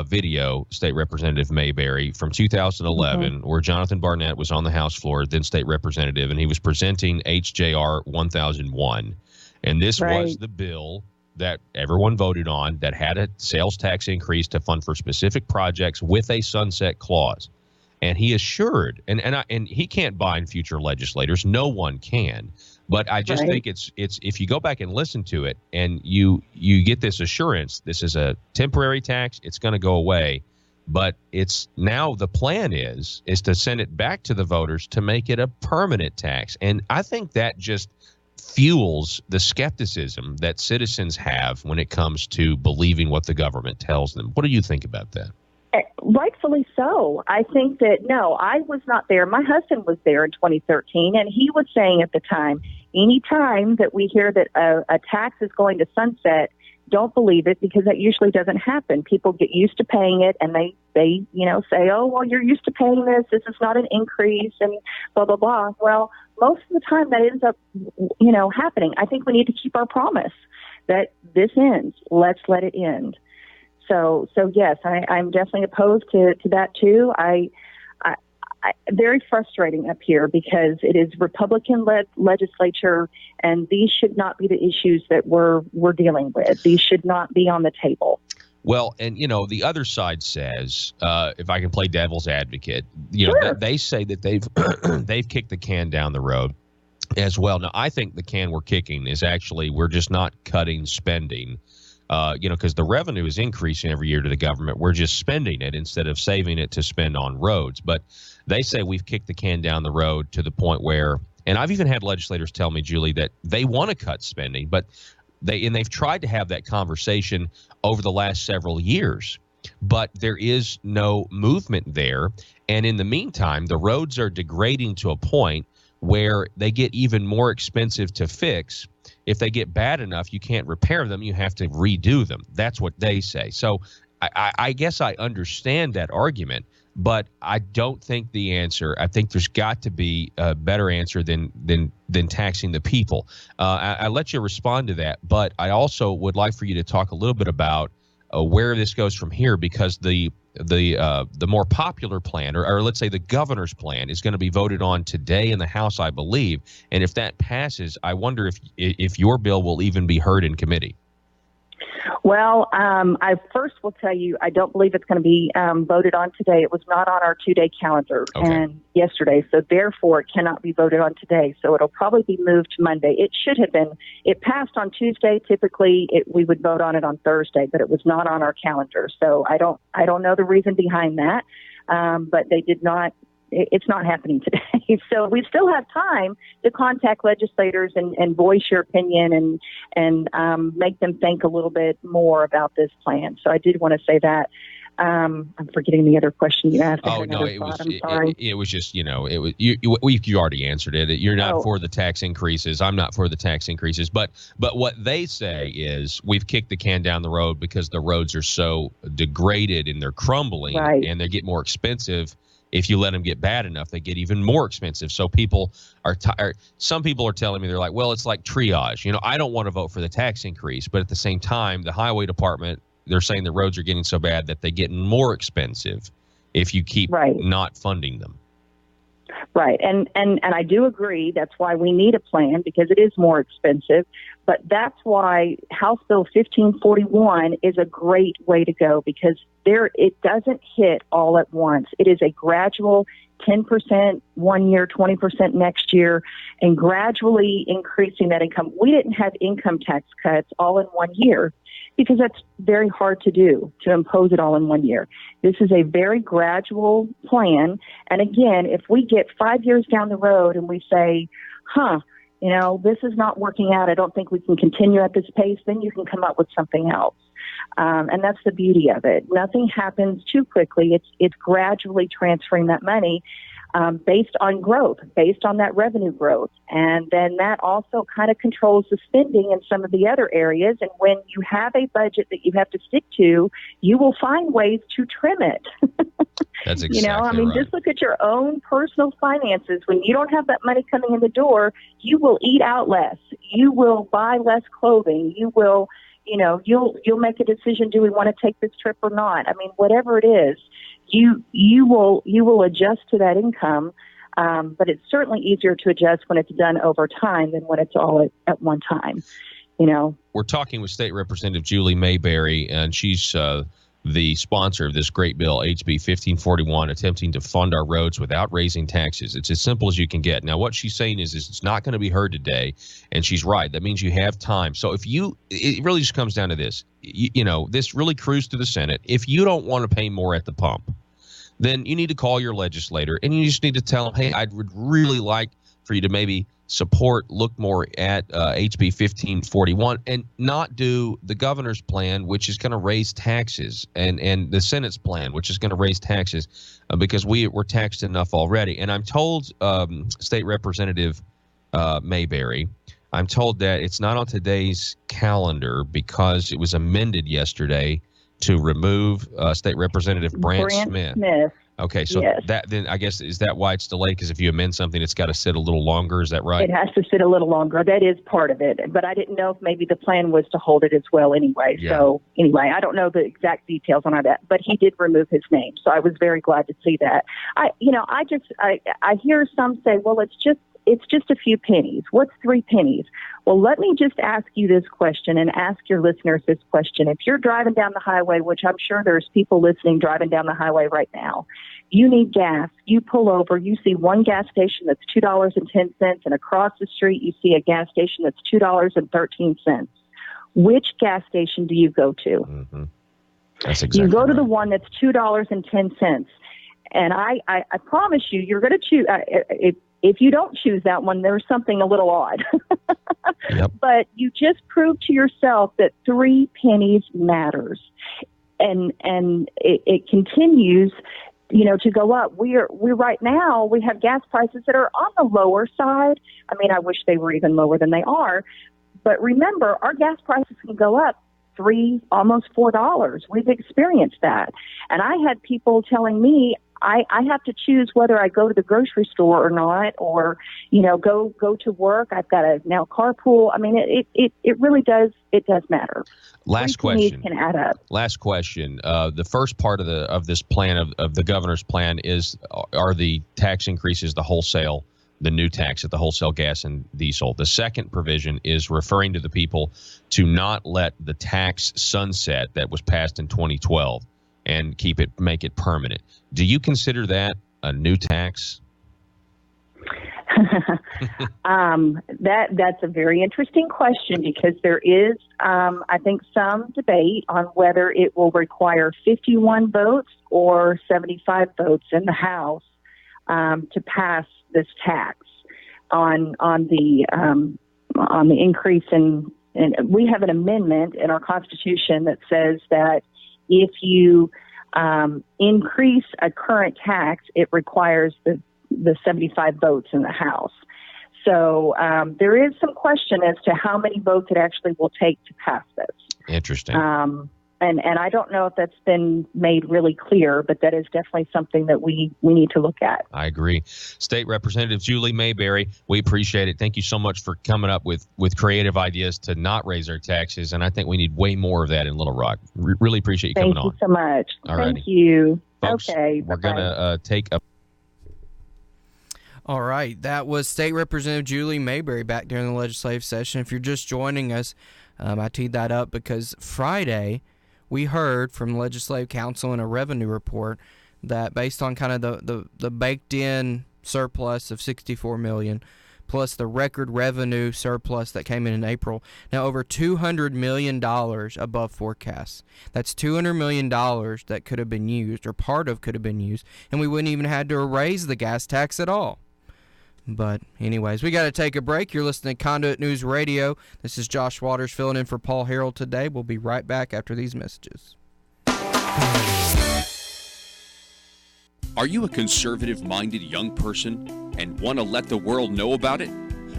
video, State Representative Mayberry, from 2011, where Jonathan Barnett was on the House floor, then State Representative, and he was presenting HJR 1001. And this was the bill that everyone voted on that had a sales tax increase to fund for specific projects with a sunset clause. And he assured, and he can't bind future legislators. No one can. But I just think it's if you go back and listen to it and you get this assurance, this is a temporary tax, it's going to go away. But it's now the plan is to send it back to the voters to make it a permanent tax. And I think that just fuels the skepticism that citizens have when it comes to believing what the government tells them. What do you think about that? Rightfully so. I think that, no, I was not there. My husband was there in 2013, and he was saying at the time, any time that we hear that a tax is going to sunset, don't believe it, because that usually doesn't happen. People get used to paying it, and they say, oh, well, you're used to paying this. This is not an increase, and blah, blah, blah. Well, most of the time that ends up, happening. I think we need to keep our promise that this ends. Let's let it end. So yes, I'm definitely opposed to that too. I very frustrating up here because it is Republican-led legislature, and these should not be the issues that we're dealing with. These should not be on the table. Well, and the other side says, if I can play devil's advocate, they say that they've kicked the can down the road as well. Now, I think the can we're kicking is actually we're just not cutting spending. Because the revenue is increasing every year to the government. We're just spending it instead of saving it to spend on roads. But they say we've kicked the can down the road to the point where, and I've even had legislators tell me, Julie, that they want to cut spending, but they've tried to have that conversation over the last several years. But there is no movement there. And in the meantime, the roads are degrading to a point where they get even more expensive to fix. If they get bad enough, you can't repair them. You have to redo them. That's what they say. So I guess I understand that argument, but I don't think the answer. I think there's got to be a better answer than taxing the people. I let you respond to that, but I also would like for you to talk a little bit about where this goes from here, because the more popular plan, or let's say the governor's plan, is going to be voted on today in the House, I believe. And if that passes, I wonder if your bill will even be heard in committee. Well, I first will tell you, I don't believe it's going to be voted on today. It was not on our 2-day calendar and yesterday, so therefore it cannot be voted on today. So it'll probably be moved to Monday. It should have been. It passed on Tuesday. Typically, we would vote on it on Thursday, but it was not on our calendar. So I don't know the reason behind that, but they did not. It's not happening today. So we still have time to contact legislators and voice your opinion and make them think a little bit more about this plan. So I did want to say that. I'm forgetting the other question you asked. Oh no, it was it was just it was you already answered it. You're not for the tax increases. I'm not for the tax increases. But what they say is we've kicked the can down the road because the roads are so degraded and they're crumbling and they get more expensive. If you let them get bad enough, they get even more expensive. So people are tired. Some people are telling me, they're like, well, it's like triage. I don't want to vote for the tax increase, but at the same time, the highway department, they're saying the roads are getting so bad that they get more expensive if you keep not funding them. Right. And I do agree. That's why we need a plan, because it is more expensive. But that's why House Bill 1541 is a great way to go, because it doesn't hit all at once. It is a gradual 10% one year, 20% next year, and gradually increasing that income. We didn't have income tax cuts all in 1 year, because that's very hard to do, to impose it all in 1 year. This is a very gradual plan. And again, if we get 5 years down the road and we say, this is not working out, I don't think we can continue at this pace, then you can come up with something else. And that's the beauty of it. Nothing happens too quickly. It's gradually transferring that money based on growth, based on that revenue growth. And then that also kind of controls the spending in some of the other areas. And when you have a budget that you have to stick to, you will find ways to trim it. That's exactly right. Just look at your own personal finances. When you don't have that money coming in the door, you will eat out less. You will buy less clothing. You will, you'll make a decision, do we want to take this trip or not? I mean, whatever it is, you will adjust to that income, but it's certainly easier to adjust when it's done over time than when it's all at one time. We're talking with State Representative Julie Mayberry, and she's the sponsor of this great bill, HB 1541, attempting to fund our roads without raising taxes. It's as simple as you can get. Now, what she's saying is it's not going to be heard today, and she's right. That means you have time. So it really just comes down to this. This really cruised to the Senate. If you don't want to pay more at the pump, then you need to call your legislator, and you just need to tell them, hey, I would really like for you to maybe look more at HB 1541 and not do the governor's plan, which is going to raise taxes, and the Senate's plan, which is going to raise taxes, because we're taxed enough already. And I'm told, State Representative Mayberry, I'm told that it's not on today's calendar because it was amended yesterday to remove State Representative Brant Smith. Okay, so that then I guess, is that why it's delayed? Because if you amend something, it's got to sit a little longer. Is that right? It has to sit a little longer. That is part of it. But I didn't know if maybe the plan was to hold it as well anyway. Yeah. So anyway, I don't know the exact details on that, but he did remove his name. So I was very glad to see that. I hear some say, well, it's just a few pennies. What's 3 pennies? Well, let me just ask you this question and ask your listeners this question. If you're driving down the highway, which I'm sure there's people listening driving down the highway right now, you need gas. You pull over, you see one gas station that's $2.10, and across the street you see a gas station that's $2.13. Which gas station do you go to? Mm-hmm. That's exactly You go to right. the one that's $2.10. And I promise you, you're going to choose. If you don't choose that one, there's something a little odd. Yep. But you just prove to yourself that 3 pennies matters, and it continues, to go up. We right now we have gas prices that are on the lower side. I mean, I wish they were even lower than they are, but remember, our gas prices can go up $3, almost $4. We've experienced that, and I had people telling me, I have to choose whether I go to the grocery store or not, or, go to work. I've got to now carpool. I mean, it really does. It does matter. Last question. Can add up. Last question. The first part of this plan of the governor's plan are the tax increases, the new tax at the wholesale gas and diesel. The second provision is referring to the people to not let the tax sunset that was passed in 2012 and make it permanent. Do you consider that a new tax? That's a very interesting question, because there is, I think, some debate on whether it will require 51 votes or 75 votes in the House to pass this tax on the increase in. And we have an amendment in our Constitution that says that if you increase a current tax, it requires the 75 votes in the House. So there is some question as to how many votes it actually will take to pass this. Interesting. And I don't know if that's been made really clear, but that is definitely something that we need to look at. I agree. State Representative Julie Mayberry, we appreciate it. Thank you so much for coming up with creative ideas to not raise our taxes, and I think we need way more of that in Little Rock. Really appreciate you coming on. Thank you so much. All righty. Thank you. Folks, okay. We're going to take a... All right, that was State Representative Julie Mayberry back during the legislative session. If you're just joining us, I teed that up because Friday we heard from Legislative Counsel in a revenue report that based on kind of the baked-in surplus of $64 million plus the record revenue surplus that came in April, now over $200 million above forecasts. That's $200 million that could have been used, or part of could have been used, and we wouldn't even have to raise the gas tax at all. But anyways, we got to take a break. You're listening to Conduit News Radio. This is Josh Waters filling in for Paul Harrell today. We'll be right back after these messages. Are you a conservative-minded young person and want to let the world know about it?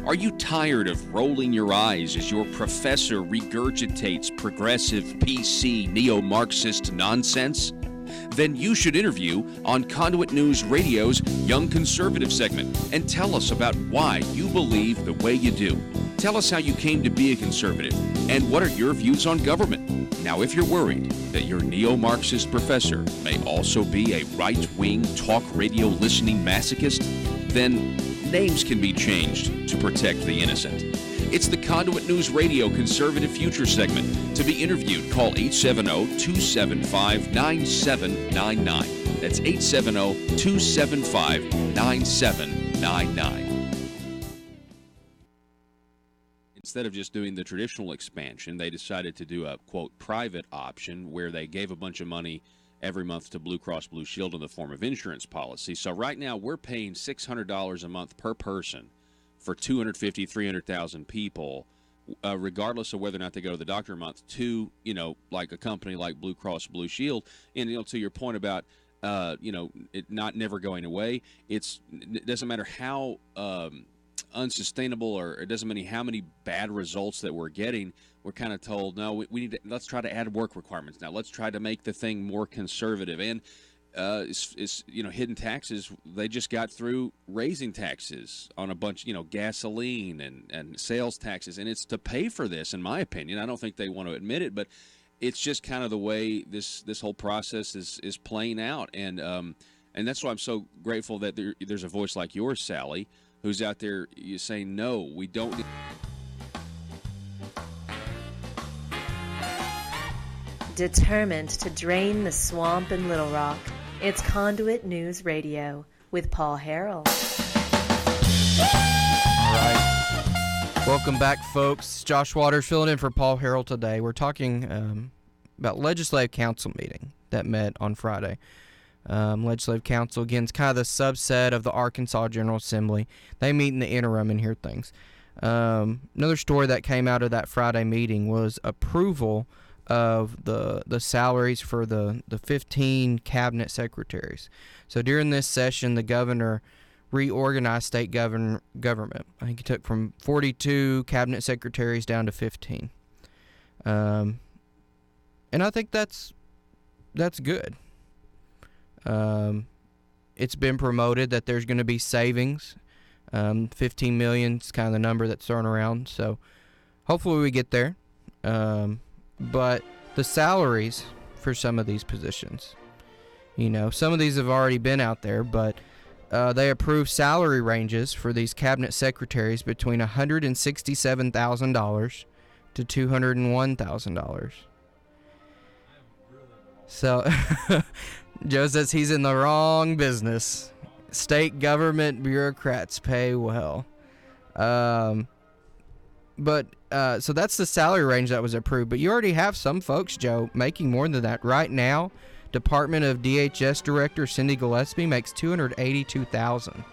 Are you tired of rolling your eyes as your professor regurgitates progressive, PC, neo-Marxist nonsense? Then you should interview on Conduit News Radio's Young Conservative segment and tell us about why you believe the way you do. Tell us how you came to be a conservative and what are your views on government. Now, if you're worried that your neo-Marxist professor may also be a right-wing talk radio listening masochist, then names can be changed to protect the innocent. It's the Conduit News Radio Conservative Future segment. To be interviewed, call 870-275-9799. That's 870-275-9799. Instead of just doing the traditional expansion, they decided to do a, quote, private option where they gave a bunch of money every month to Blue Cross Blue Shield in the form of insurance policy. So right now we're paying $600 a month per person for 250, 300,000 people, regardless of whether or not they go to the doctor a month, to, like a company like Blue Cross Blue Shield. And, to your point about, it never going away, it doesn't matter how unsustainable, or it doesn't matter how many bad results that we're getting. We're kind of told, no, we need to, let's try to add work requirements now. Let's try to make the thing more conservative. And hidden taxes, they just got through raising taxes on a bunch, gasoline and sales taxes, and it's to pay for this, in my opinion. I don't think they want to admit it, but it's just kind of the way this whole process is playing out, and that's why I'm so grateful that there's a voice like yours, Sally, who's out there saying, no, we don't. Determined to drain the swamp in Little Rock, it's Conduit News Radio with Paul Harrell. All right. Welcome back, folks. Josh Waters filling in for Paul Harrell today. We're talking about Legislative Council meeting that met on Friday. Legislative Council, again, is kind of the subset of the Arkansas General Assembly. They meet in the interim and hear things. Another story that came out of that Friday meeting was approval of the salaries for the 15 cabinet secretaries. So during this session, the governor reorganized state government. I think he took from 42 cabinet secretaries down to 15. And I think that's good. It's been promoted that there's going to be savings. 15 million is kind of the number that's thrown around. So hopefully we get there. But the salaries for some of these positions, some of these have already been out there, but they approved salary ranges for these cabinet secretaries between $167,000 to $201,000. So Joe says he's in the wrong business. State government bureaucrats pay well. But so that's the salary range that was approved. But you already have some folks, Joe, making more than that. Right now, Department of DHS Director Cindy Gillespie makes $282,000.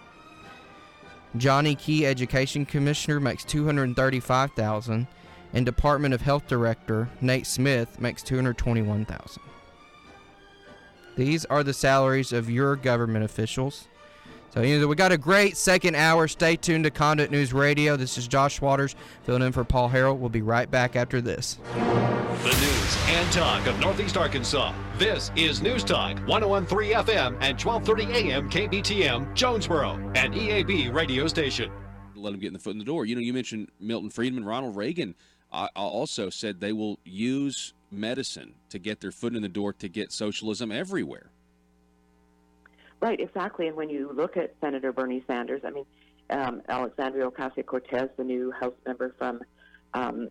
Johnny Key Education Commissioner makes $235,000. And Department of Health Director Nate Smith makes $221,000. These are the salaries of your government officials. So we got a great second hour. Stay tuned to Conduit News Radio. This is Josh Waters filling in for Paul Harrell. We'll be right back after this. The news and talk of Northeast Arkansas. This is News Talk 101.3 FM and 1230 AM KBTM, Jonesboro, an EAB radio station. Let them get the foot in the door. You mentioned Milton Friedman. Ronald Reagan also said they will use medicine to get their foot in the door to get socialism everywhere. Right, exactly. And when you look at Senator Bernie Sanders, I mean, Alexandria Ocasio-Cortez, the new House member from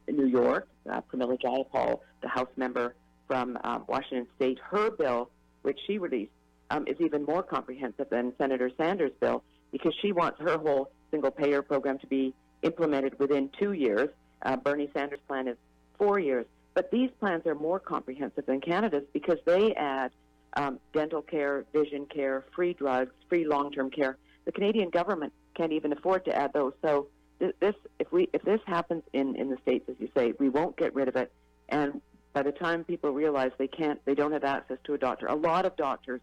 New York, Pramila Jayapal, the House member from Washington State, her bill, which she released, is even more comprehensive than Senator Sanders' bill because she wants her whole single-payer program to be implemented within 2 years. Bernie Sanders' plan is 4 years. But these plans are more comprehensive than Canada's because they add dental care, vision care, free drugs, free long-term care. The Canadian government can't even afford to add those. So if this happens in the States, as you say, we won't get rid of it. And by the time people realize they don't have access to a doctor, a lot of doctors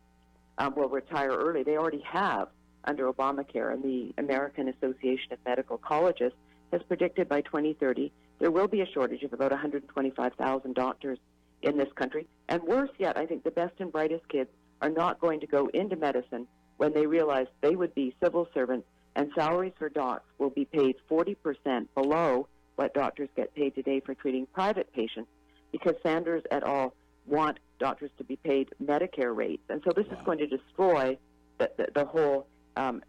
will retire early. They already have under Obamacare, and the American Association of Medical Colleges has predicted by 2030 there will be a shortage of about 125,000 doctors in this country. And worse yet, I think the best and brightest kids are not going to go into medicine when they realize they would be civil servants, and salaries for docs will be paid 40% below what doctors get paid today for treating private patients, because Sanders et al. Want doctors to be paid Medicare rates. And so this is going to destroy the whole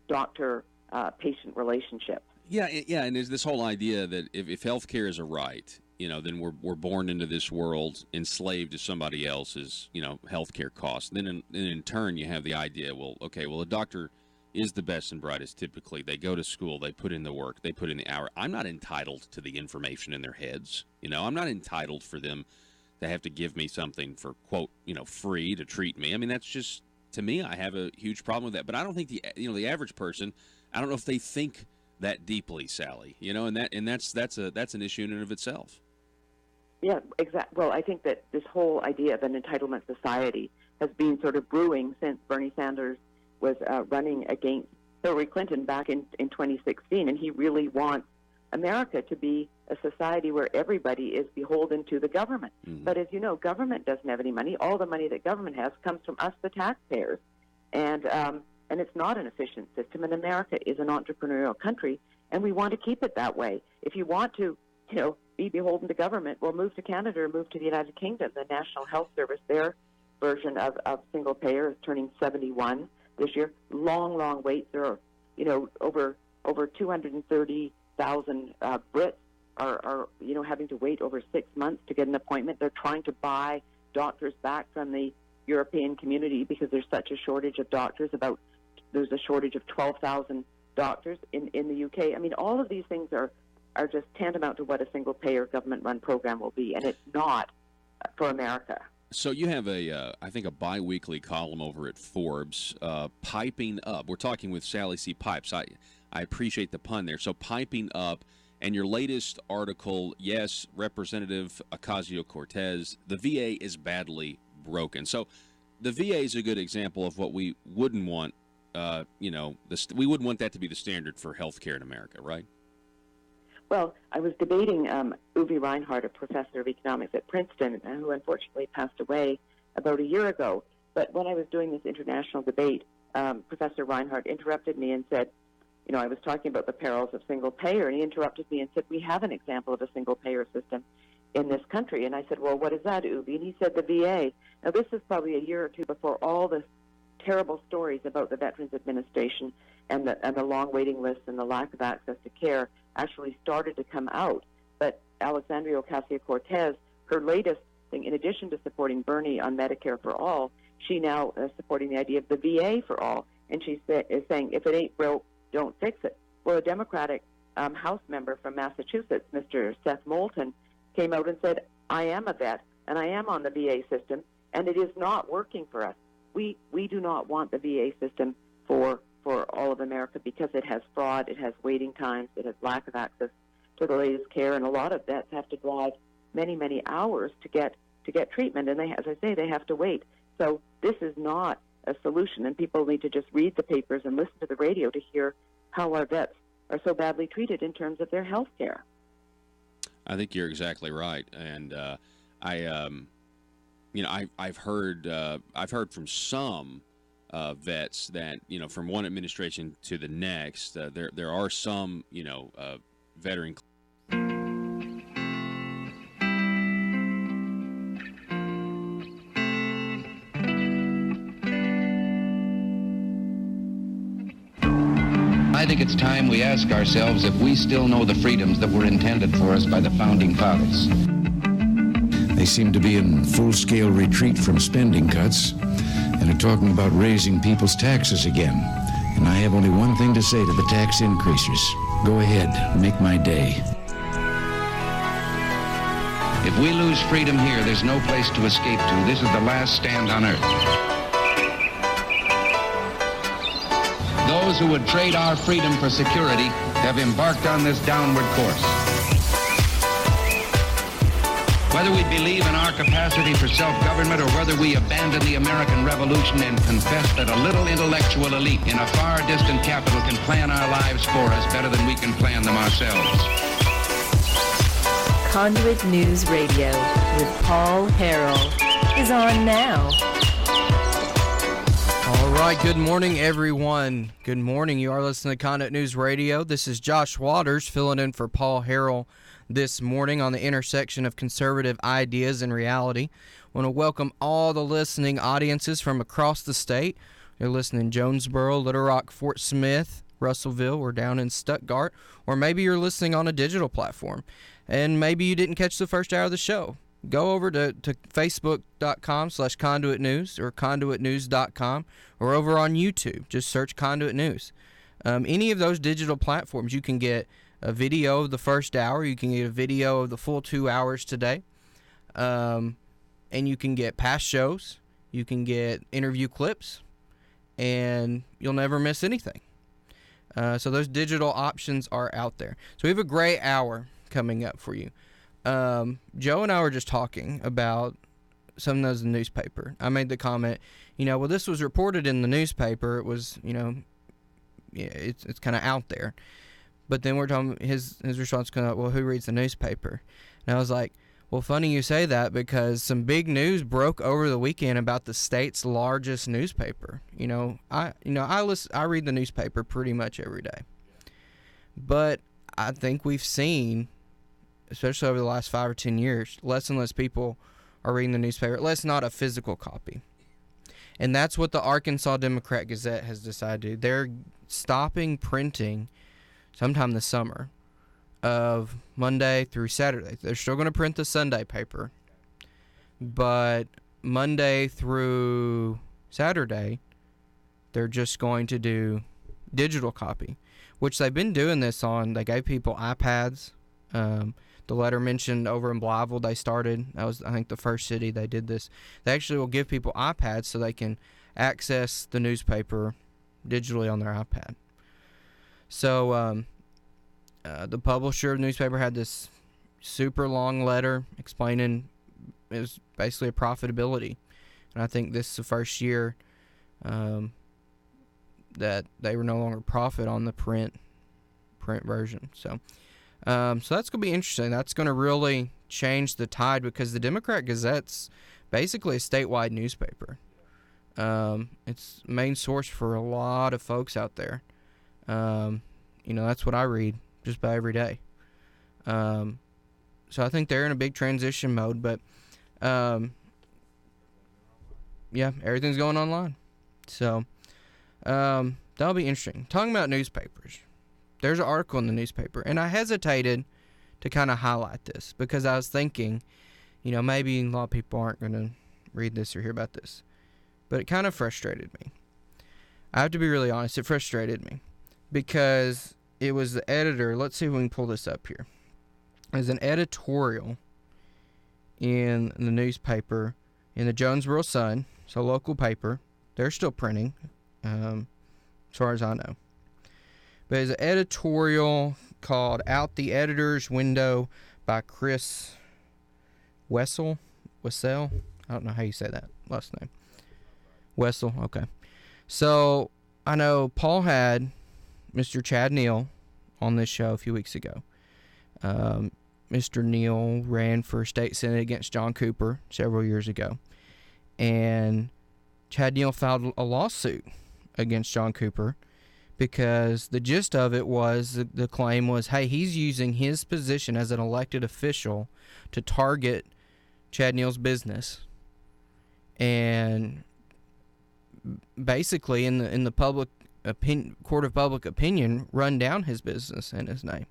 doctor-patient relationship. Yeah, and there's this whole idea that if healthcare is a right, then we're born into this world enslaved to somebody else's, healthcare costs. Then in turn, you have the idea, a doctor is the best and brightest typically. They go to school, they put in the work, they put in the hour. I'm not entitled to the information in their heads. I'm not entitled for them to have to give me something for, quote, free to treat me. I mean, that's just, to me, I have a huge problem with that. But I don't think the average person, I don't know if they think that deeply, Sally, and that's an issue in and of itself. Yeah, exactly. Well, I think that this whole idea of an entitlement society has been sort of brewing since Bernie Sanders was running against Hillary Clinton back in 2016, and he really wants America to be a society where everybody is beholden to the government. Mm-hmm. But as you know, government doesn't have any money. All the money that government has comes from us, the taxpayers, and it's not an efficient system. And America is an entrepreneurial country, and we want to keep it that way. If you want to, be beholden to government, well, move to Canada or move to the United Kingdom. The National Health Service, their version of single payer, is turning 71 this year. Long waits. There are, over 230,000 Brits are having to wait over 6 months to get an appointment. They're trying to buy doctors back from the European community because there's such a shortage of doctors. There's a shortage of 12,000 doctors in the UK. I mean, all of these things are just tantamount to what a single-payer government-run program will be, and it's not for America. So you have I think a bi-weekly column over at Forbes, Piping Up. We're talking with Sally C. Pipes. I appreciate the pun there. So Piping Up, and your latest article, yes, Representative Ocasio-Cortez, the VA is badly broken. So the VA is a good example of what we wouldn't want, we wouldn't want that to be the standard for health care in America, right? Well, I was debating Uwe Reinhardt, a professor of economics at Princeton, who unfortunately passed away about a year ago. But when I was doing this international debate, Professor Reinhardt interrupted me and said, I was talking about the perils of single payer, and he interrupted me and said, we have an example of a single payer system in this country. And I said, well, what is that, Uwe? And he said, the VA. Now, this is probably a year or two before all the terrible stories about the Veterans Administration and the long waiting lists and the lack of access to care actually started to come out. But Alexandria Ocasio-Cortez, her latest thing, in addition to supporting Bernie on Medicare for all, she now is supporting the idea of the VA for all. And she is saying, if it ain't broke, don't fix it. Well, a Democratic House member from Massachusetts, Mr. Seth Moulton, came out and said, I am a vet, and I am on the VA system, and it is not working for us. We do not want the VA system for all of America because it has fraud, it has waiting times, it has lack of access to the latest care, and a lot of vets have to drive many hours to get treatment, and they, as I say, they have to wait. So this is not a solution, and people need to just read the papers and listen to the radio to hear how our vets are so badly treated in terms of their health care. I think you're exactly right, and I've heard from some vets that, from one administration to the next, there are some veteran. I think it's time we ask ourselves if we still know the freedoms that were intended for us by the Founding Fathers. They seem to be in full-scale retreat from spending cuts and are talking about raising people's taxes again. And I have only one thing to say to the tax increasers. Go ahead, make my day. If we lose freedom here, there's no place to escape to. This is the last stand on earth. Those who would trade our freedom for security have embarked on this downward course. Whether we believe in our capacity for self-government or whether we abandon the American Revolution and confess that a little intellectual elite in a far distant capital can plan our lives for us better than we can plan them ourselves. Conduit News Radio with Paul Harrell is on now. All right, good morning, everyone. Good morning. You are listening to Conduit News Radio. This is Josh Waters filling in for Paul Harrell this morning on the intersection of conservative ideas and reality. I want to welcome all the listening audiences from across the state. You're listening in Jonesboro, Little Rock, Fort Smith, Russellville, or down in Stuttgart, or maybe you're listening on a digital platform, and maybe you didn't catch the first hour of the show. Go over to facebook.com/Conduit News or conduitnews.com, or over on YouTube. Just search Conduit News. Any of those digital platforms, you can get a video of the first hour. You can get a video of the full 2 hours today. And you can get past shows. You can get interview clips. And you'll never miss anything. So those digital options are out there. So we have a great hour coming up for you. Joe and I were just talking about something that was in the newspaper. I made the comment, well, this was reported in the newspaper. It was, it's kind of out there. But then we're talking, his response kind of, well, who reads the newspaper? And I was like, well, funny you say that, because some big news broke over the weekend about the state's largest newspaper. I read the newspaper pretty much every day. But I think we've seen, especially over the last 5 or 10 years, less and less people are reading the newspaper, at least not a physical copy. And that's what the Arkansas Democrat Gazette has decided to do. They're stopping printing sometime this summer of Monday through Saturday. They're still going to print the Sunday paper, but Monday through Saturday, they're just going to do digital copy, which they've been doing this on. They gave people iPads. The letter mentioned over in Blytheville, they started. That was, I think, the first city they did this. They actually will give people iPads so they can access the newspaper digitally on their iPad. So the publisher of the newspaper had this super long letter explaining it was basically a profitability. And I think this is the first year that they were no longer profit on the print version. So that's going to be interesting. That's going to really change the tide, because the Democrat Gazette's basically a statewide newspaper. It's the main source for a lot of folks out there. That's what I read just about every day. So I think they're in a big transition mode, but everything's going online. So that'll be interesting. Talking about newspapers, there's an article in the newspaper, and I hesitated to kind of highlight this because I was thinking, maybe a lot of people aren't going to read this or hear about this, but it kind of frustrated me. I have to be really honest, it frustrated me because it was the editor. Let's see if we can pull this up here. There's an editorial in the newspaper, in the Jonesboro Sun, so local paper. They're still printing, as far as I know. But there's an editorial called Out the Editor's Window by Chris Wessel. I don't know how you say that last name. Wessel, okay. So I know Paul had Mr. Chad Neal on this show a few weeks ago. Mr. Neal ran for state senate against John Cooper several years ago. And Chad Neal filed a lawsuit against John Cooper because the gist of it was the claim was, hey, he's using his position as an elected official to target Chad Neal's business, and basically in the public court of public opinion run down his business and his name.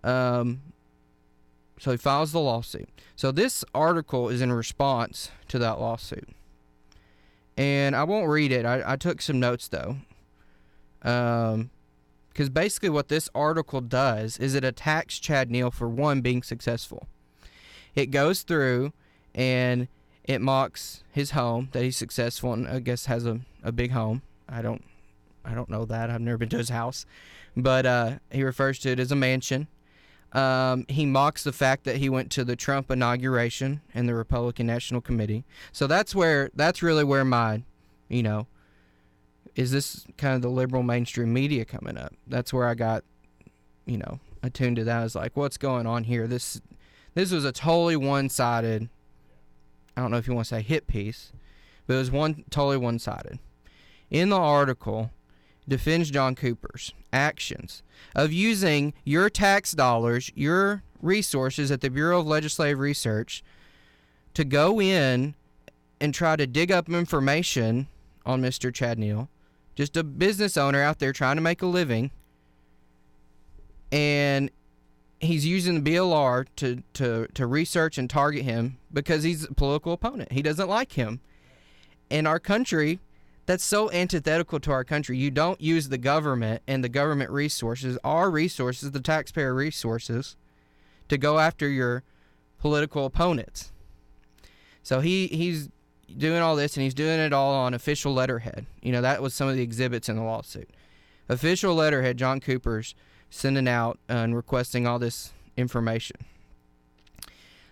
So he files the lawsuit. So this article is in response to that lawsuit. And I won't read it. I took some notes, though. Because basically what this article does is it attacks Chad Neal for, one, being successful. It goes through and it mocks his home, that he's successful and I guess has a big home. I don't know that. I've never been to his house. But he refers to it as a mansion. He mocks the fact that he went to the Trump inauguration and the Republican National Committee. So that's really where my, is this kind of the liberal mainstream media coming up? That's where I got, attuned to that. I was like, what's going on here? This was a totally one-sided, I don't know if you want to say hit piece, but it was totally one-sided. In the article, defends John Cooper's actions of using your tax dollars, your resources at the Bureau of Legislative Research to go in and try to dig up information on Mr. Chad Neal, just a business owner out there trying to make a living, and he's using the BLR to research and target him because he's a political opponent. He doesn't like him. In our country, that's so antithetical to our country. You don't use the government and the government resources, our resources, the taxpayer resources, to go after your political opponents. So he's doing all this, and he's doing it all on official letterhead. That was some of the exhibits in the lawsuit. Official letterhead, John Cooper's sending out and requesting all this information.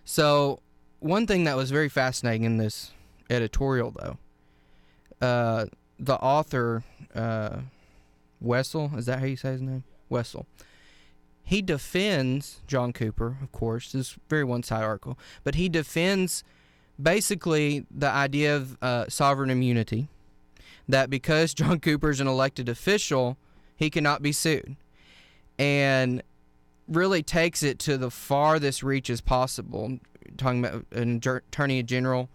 So one thing that was very fascinating in this editorial, though, the author, Wessel, is that how you say his name? Wessel. He defends John Cooper, of course. This is a very one-sided article. But he defends basically the idea of sovereign immunity, that because John Cooper is an elected official, he cannot be sued. And really takes it to the farthest reaches possible, talking about an Attorney General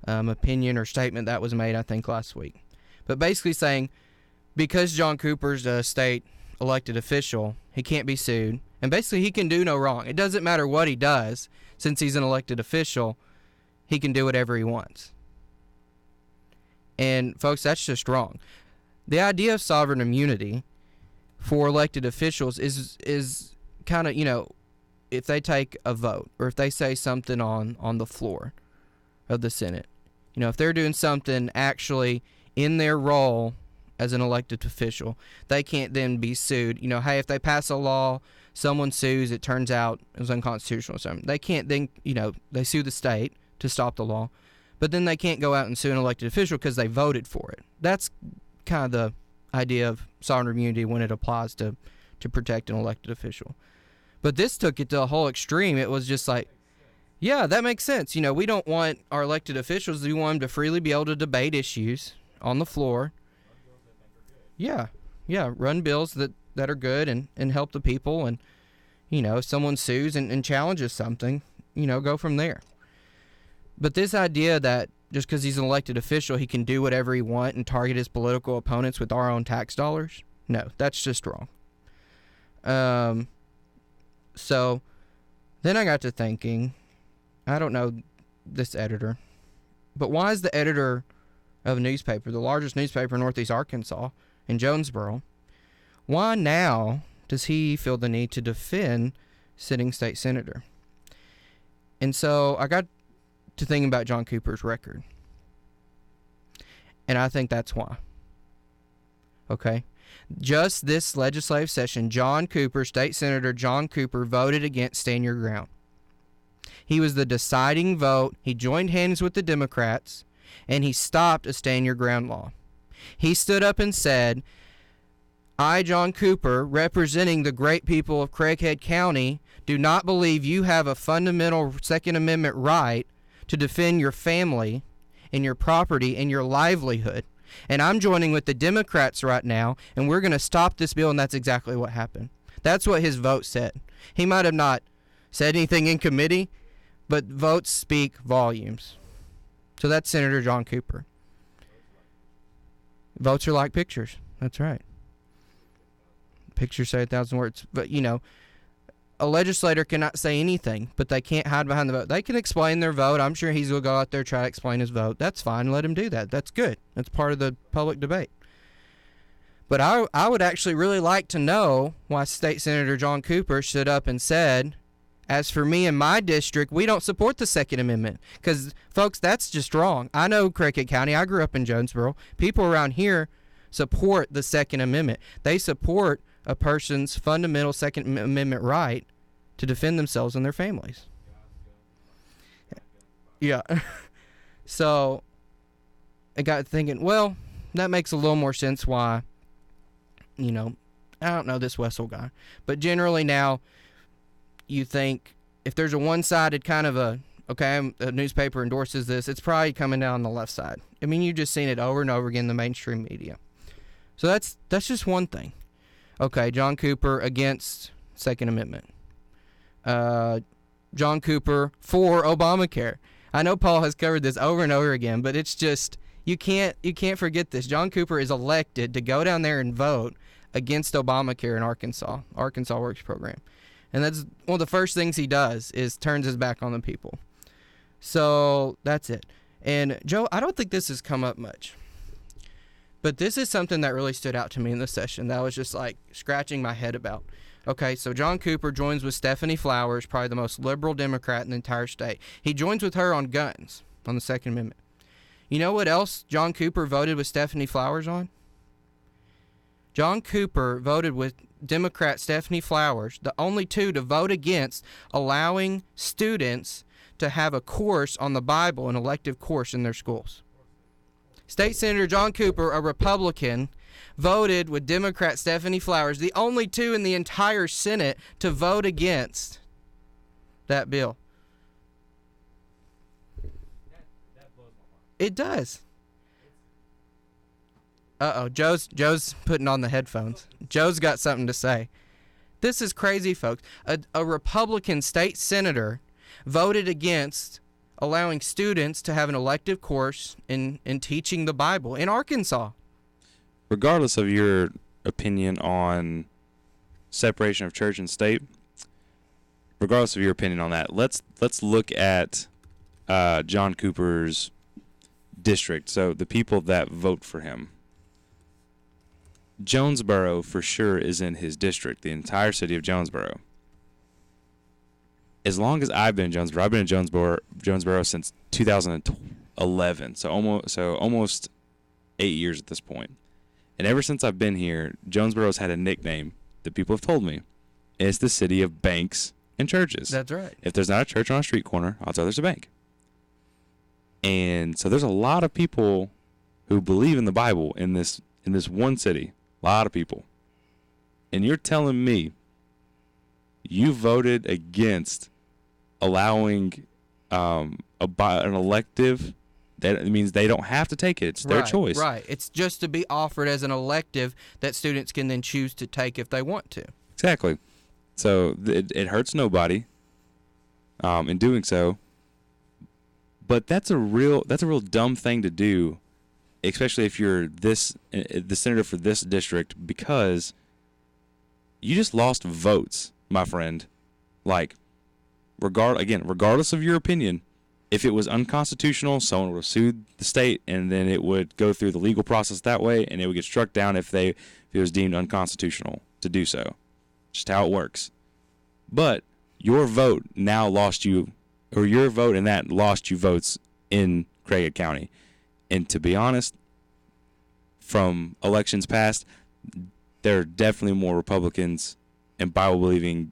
opinion or statement that was made, I think, last week. But basically saying, because John Cooper's a state elected official, he can't be sued. And basically, he can do no wrong. It doesn't matter what he does. Since he's an elected official, he can do whatever he wants. And, folks, that's just wrong. The idea of sovereign immunity for elected officials is kind of, if they take a vote or if they say something on the floor of the Senate, if they're doing something actually in their role as an elected official, they can't then be sued. Hey, if they pass a law, someone sues, it turns out it was unconstitutional or something. They can't then, they sue the state to stop the law, but then they can't go out and sue an elected official because they voted for it. That's kind of the idea of sovereign immunity when it applies to protect an elected official. But this took it to a whole extreme. It was just like, yeah, that makes sense. We don't want our elected officials, we want them to freely be able to debate issues on the floor. Yeah, run bills that are good and help the people. And, if someone sues and challenges something, go from there. But this idea that just because he's an elected official, he can do whatever he wants and target his political opponents with our own tax dollars, no, that's just wrong. So then I got to thinking, I don't know this editor, but why is the editor of a newspaper, the largest newspaper in Northeast Arkansas, in Jonesboro, why now does he feel the need to defend sitting state senator? And so I got to thinking about John Cooper's record. And I think that's why. Okay? Just this legislative session, State Senator John Cooper voted against Stand Your Ground. He was the deciding vote. He joined hands with the Democrats and he stopped a stand your ground law. He stood up and said, I, John Cooper, representing the great people of Craighead County, do not believe you have a fundamental Second Amendment right to defend your family and your property and your livelihood. And I'm joining with the Democrats right now, and we're going to stop this bill, and that's exactly what happened. That's what his vote said. He might have not said anything in committee, but votes speak volumes. So that's Senator John Cooper. Votes are like pictures. That's right. Pictures say 1,000 words. But, you know, a legislator cannot say anything, but they can't hide behind the vote. They can explain their vote. I'm sure he's going to go out there and try to explain his vote. That's fine. Let him do that. That's good. That's part of the public debate. But I would actually really like to know why State Senator John Cooper stood up and said, as for me and my district, we don't support the Second Amendment. Because, folks, that's just wrong. I know Craighead County. I grew up in Jonesboro. People around here support the Second Amendment. They support a person's fundamental Second Amendment right to defend themselves and their families. Yeah. So I got thinking, well, that makes a little more sense why, you know, I don't know this Wessel guy. But generally now, you think if there's a one-sided kind of a newspaper endorses this, it's probably coming down on the left side. I mean, you've just seen it over and over again in the mainstream media. So that's just one thing. Okay, John Cooper against Second Amendment. John Cooper for Obamacare. I know Paul has covered this over and over again, but it's just you can't forget this. John Cooper is elected to go down there and vote against Obamacare in Arkansas Works program. And that's one of the first things he does is turns his back on the people. So that's it. And Joe, I don't think this has come up much. But this is something that really stood out to me in the session that I was just like scratching my head about. Okay, so John Cooper joins with Stephanie Flowers, probably the most liberal Democrat in the entire state. He joins with her on guns, on the Second Amendment. You know what else John Cooper voted with Stephanie Flowers on? John Cooper voted with Democrat Stephanie Flowers, the only two to vote against allowing students to have a course on the Bible, an elective course in their schools. State Senator John Cooper, a Republican, voted with Democrat Stephanie Flowers, the only two in the entire Senate to vote against that bill. It does. Uh-oh, Joe's putting on the headphones. Joe's got something to say. This is crazy, folks. A Republican state senator voted against allowing students to have an elective course in teaching the Bible in Arkansas. Regardless of your opinion on separation of church and state, regardless of your opinion on that, let's look at John Cooper's district, so the people that vote for him. Jonesboro for sure is in his district, the entire city of Jonesboro. As long as I've been in Jonesboro, I've been in Jonesboro since 2011, so almost 8 years at this point. And ever since I've been here, Jonesboro's had a nickname that people have told me. It's the city of banks and churches. That's right. If there's not a church on a street corner, odds are there's a bank. And so there's a lot of people who believe in the Bible in this one city. A lot of people. And you're telling me you voted against allowing an elective? That means they don't have to take it. It's their choice. Right. It's just to be offered as an elective that students can then choose to take if they want to. Exactly. So it hurts nobody in doing so. But that's a real dumb thing to do, especially if you're the senator for this district, because you just lost votes, my friend. Like, regardless of your opinion, if it was unconstitutional, someone would have sued the state, and then it would go through the legal process that way, and it would get struck down if it was deemed unconstitutional to do so. Just how it works. But your vote now lost you, or your vote in that lost you votes in Craighead County. And to be honest, from elections past, there are definitely more Republicans and Bible-believing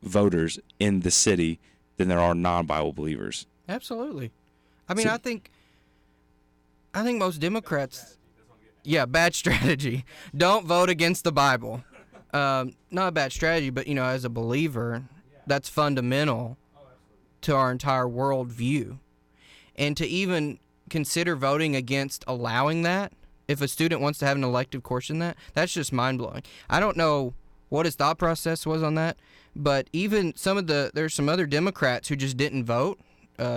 voters in the city than there are non-Bible believers. Absolutely. I mean, I think I think most Democrats, yeah, bad strategy. Don't vote against the Bible. Not a bad strategy, but, you know, as a believer, that's fundamental to our entire worldview. And to even consider voting against allowing that, if a student wants to have an elective course in that, that's just mind-blowing. I don't know what his thought process was on that, but even there's some other Democrats who just didn't vote,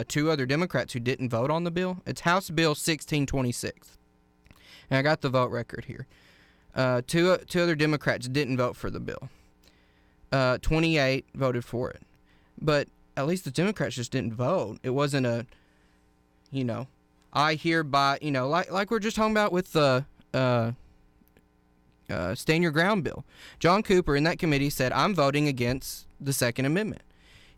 2 other Democrats who didn't vote on the bill. It's House Bill 1626. And I got the vote record here. Two other Democrats didn't vote for the bill. 28 voted for it. But at least the Democrats just didn't vote. It wasn't a, you know, I hereby, you know, like we're just talking about with the Stand Your Ground bill. John Cooper in that committee said, I'm voting against the Second Amendment.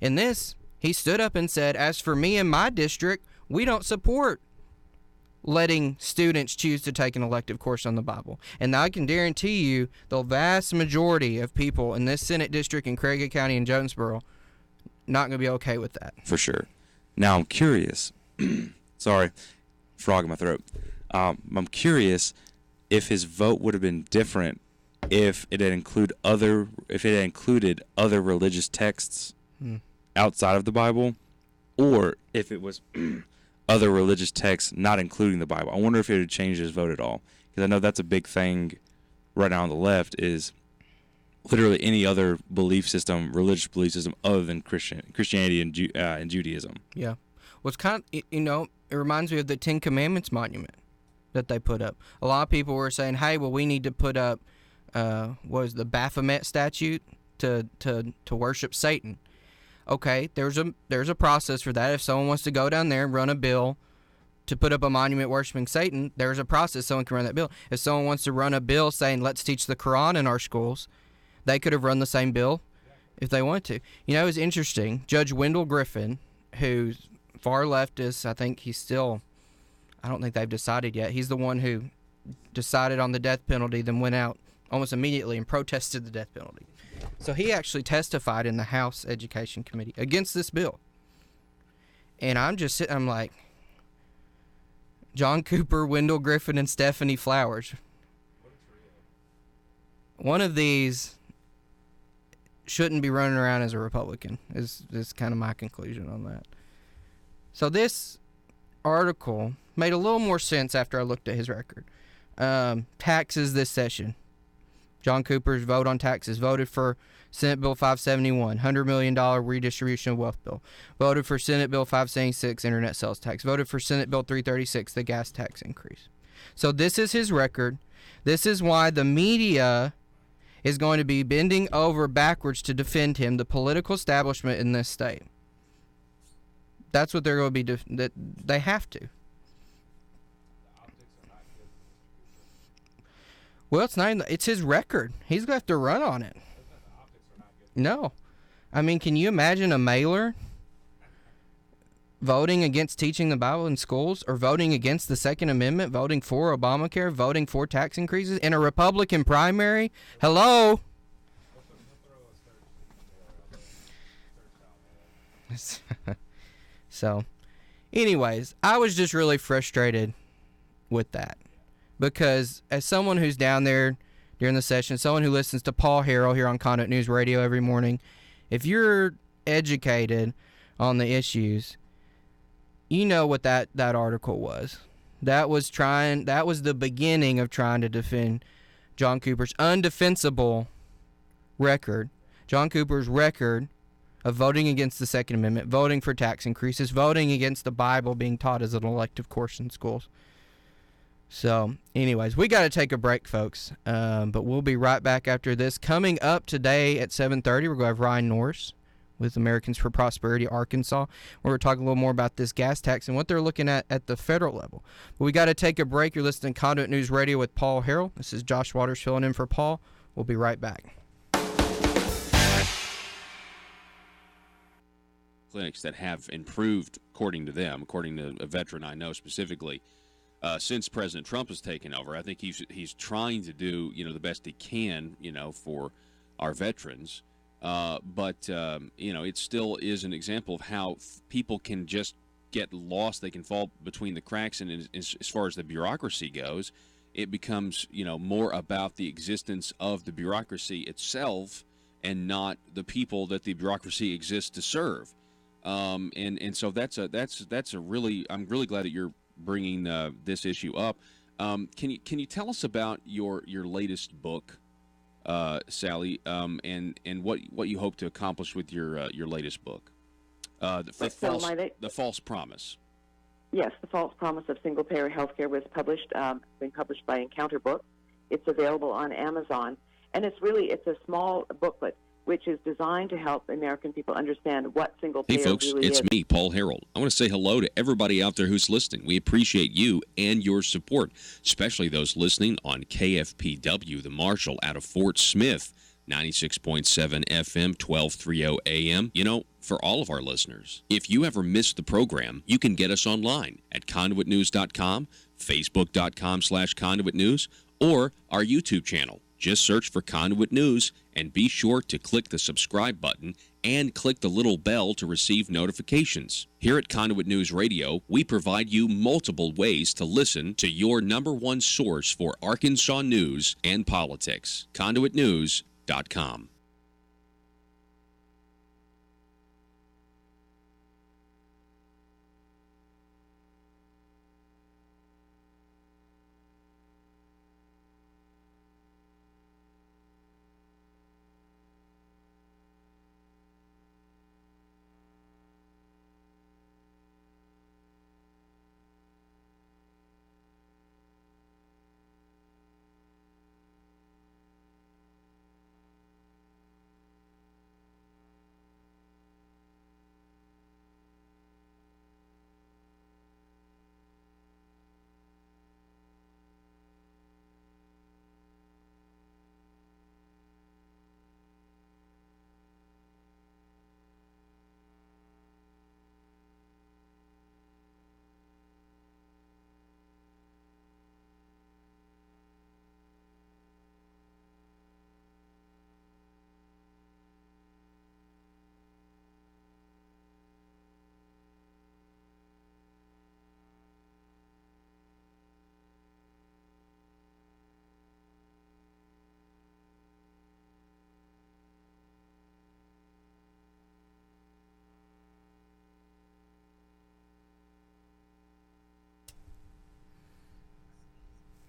In this, he stood up and said, as for me and my district, we don't support letting students choose to take an elective course on the Bible. And I can guarantee you the vast majority of people in this Senate district in Craighead County and Jonesboro not going to be okay with that. For sure. Now I'm curious. Sorry, frog in my throat. I'm curious if his vote would have been different if it had included other religious texts outside of the Bible, or if it was other religious texts not including the Bible. I wonder if it would change his vote at all, because I know that's a big thing right now on the left, is literally any other belief system, religious belief system other than Christianity and Judaism. Yeah. Well, it's kind of, you know, it reminds me of the Ten Commandments monument that they put up. A lot of people were saying, hey, well, we need to put up, what was the Baphomet statute to worship Satan. Okay, there's a process for that. If someone wants to go down there and run a bill to put up a monument worshiping Satan, there's a process. Someone can run that bill. If someone wants to run a bill saying, let's teach the Quran in our schools, they could have run the same bill if they wanted to. You know, it was interesting. Judge Wendell Griffin, who's far leftist, I think he's still, I don't think they've decided yet. He's the one who decided on the death penalty, then went out almost immediately and protested the death penalty. So he actually testified in the House Education Committee against this bill. And I'm just sitting, I'm like, John Cooper, Wendell Griffin, and Stephanie Flowers. One of these shouldn't be running around as a Republican, is kind of my conclusion on that. So this article made a little more sense after I looked at his record. Taxes this session. John Cooper's vote on taxes. Voted for Senate Bill 571, $100 million redistribution of wealth bill. Voted for Senate Bill 576, internet sales tax. Voted for Senate Bill 336, the gas tax increase. So this is his record. This is why the media is going to be bending over backwards to defend him, the political establishment in this state. That's what they're going to be, that they have to. Well, it's not. It's his record. He's going to have to run on it. No. I mean, can you imagine a mailer voting against teaching the Bible in schools, or voting against the Second Amendment, voting for Obamacare, voting for tax increases in a Republican primary? Hello? So, anyways, I was just really frustrated with that. Because as someone who's down there during the session, someone who listens to Paul Harrell here on Conduit News Radio every morning, if you're educated on the issues, you know what that article was. That was the beginning of trying to defend John Cooper's undefensible record. John Cooper's record of voting against the Second Amendment, voting for tax increases, voting against the Bible being taught as an elective course in schools. So, anyways, we got to take a break, folks, but we'll be right back after this. Coming up today at 7:30, we're going to have Ryan Norris with Americans for Prosperity Arkansas. We're going to talk a little more about this gas tax and what they're looking at the federal level. But we got to take a break. You're listening to Conduit News Radio with Paul Harrell. This is Josh Waters filling in for Paul. We'll be right back. Clinics that have improved, according to them, according to a veteran I know specifically, since President Trump has taken over. I think he's trying to do the best he can for our veterans, but it still is an example of how people can just get lost. They can fall between the cracks. And as far as the bureaucracy goes, it becomes, more about the existence of the bureaucracy itself and not the people that the bureaucracy exists to serve. And so that's a really, I'm really glad that you're bringing this issue up. Can you tell us about your latest book, Sally, and what you hope to accomplish with your latest book, the False Promise? Yes, The False Promise of Single-Payer Healthcare was being published by Encounter Books. It's available on Amazon, and it's a small booklet which is designed to help American people understand what single-payer really is. Hey, folks, it's me, Paul Harrell. I want to say hello to everybody out there who's listening. We appreciate you and your support, especially those listening on KFPW, the Marshall out of Fort Smith, 96.7 FM, 1230 AM. For all of our listeners, if you ever missed the program, you can get us online at conduitnews.com, facebook.com/conduitnews, or our YouTube channel. Just search for Conduit News and be sure to click the subscribe button and click the little bell to receive notifications. Here at Conduit News Radio, we provide you multiple ways to listen to your number one source for Arkansas news and politics. ConduitNews.com.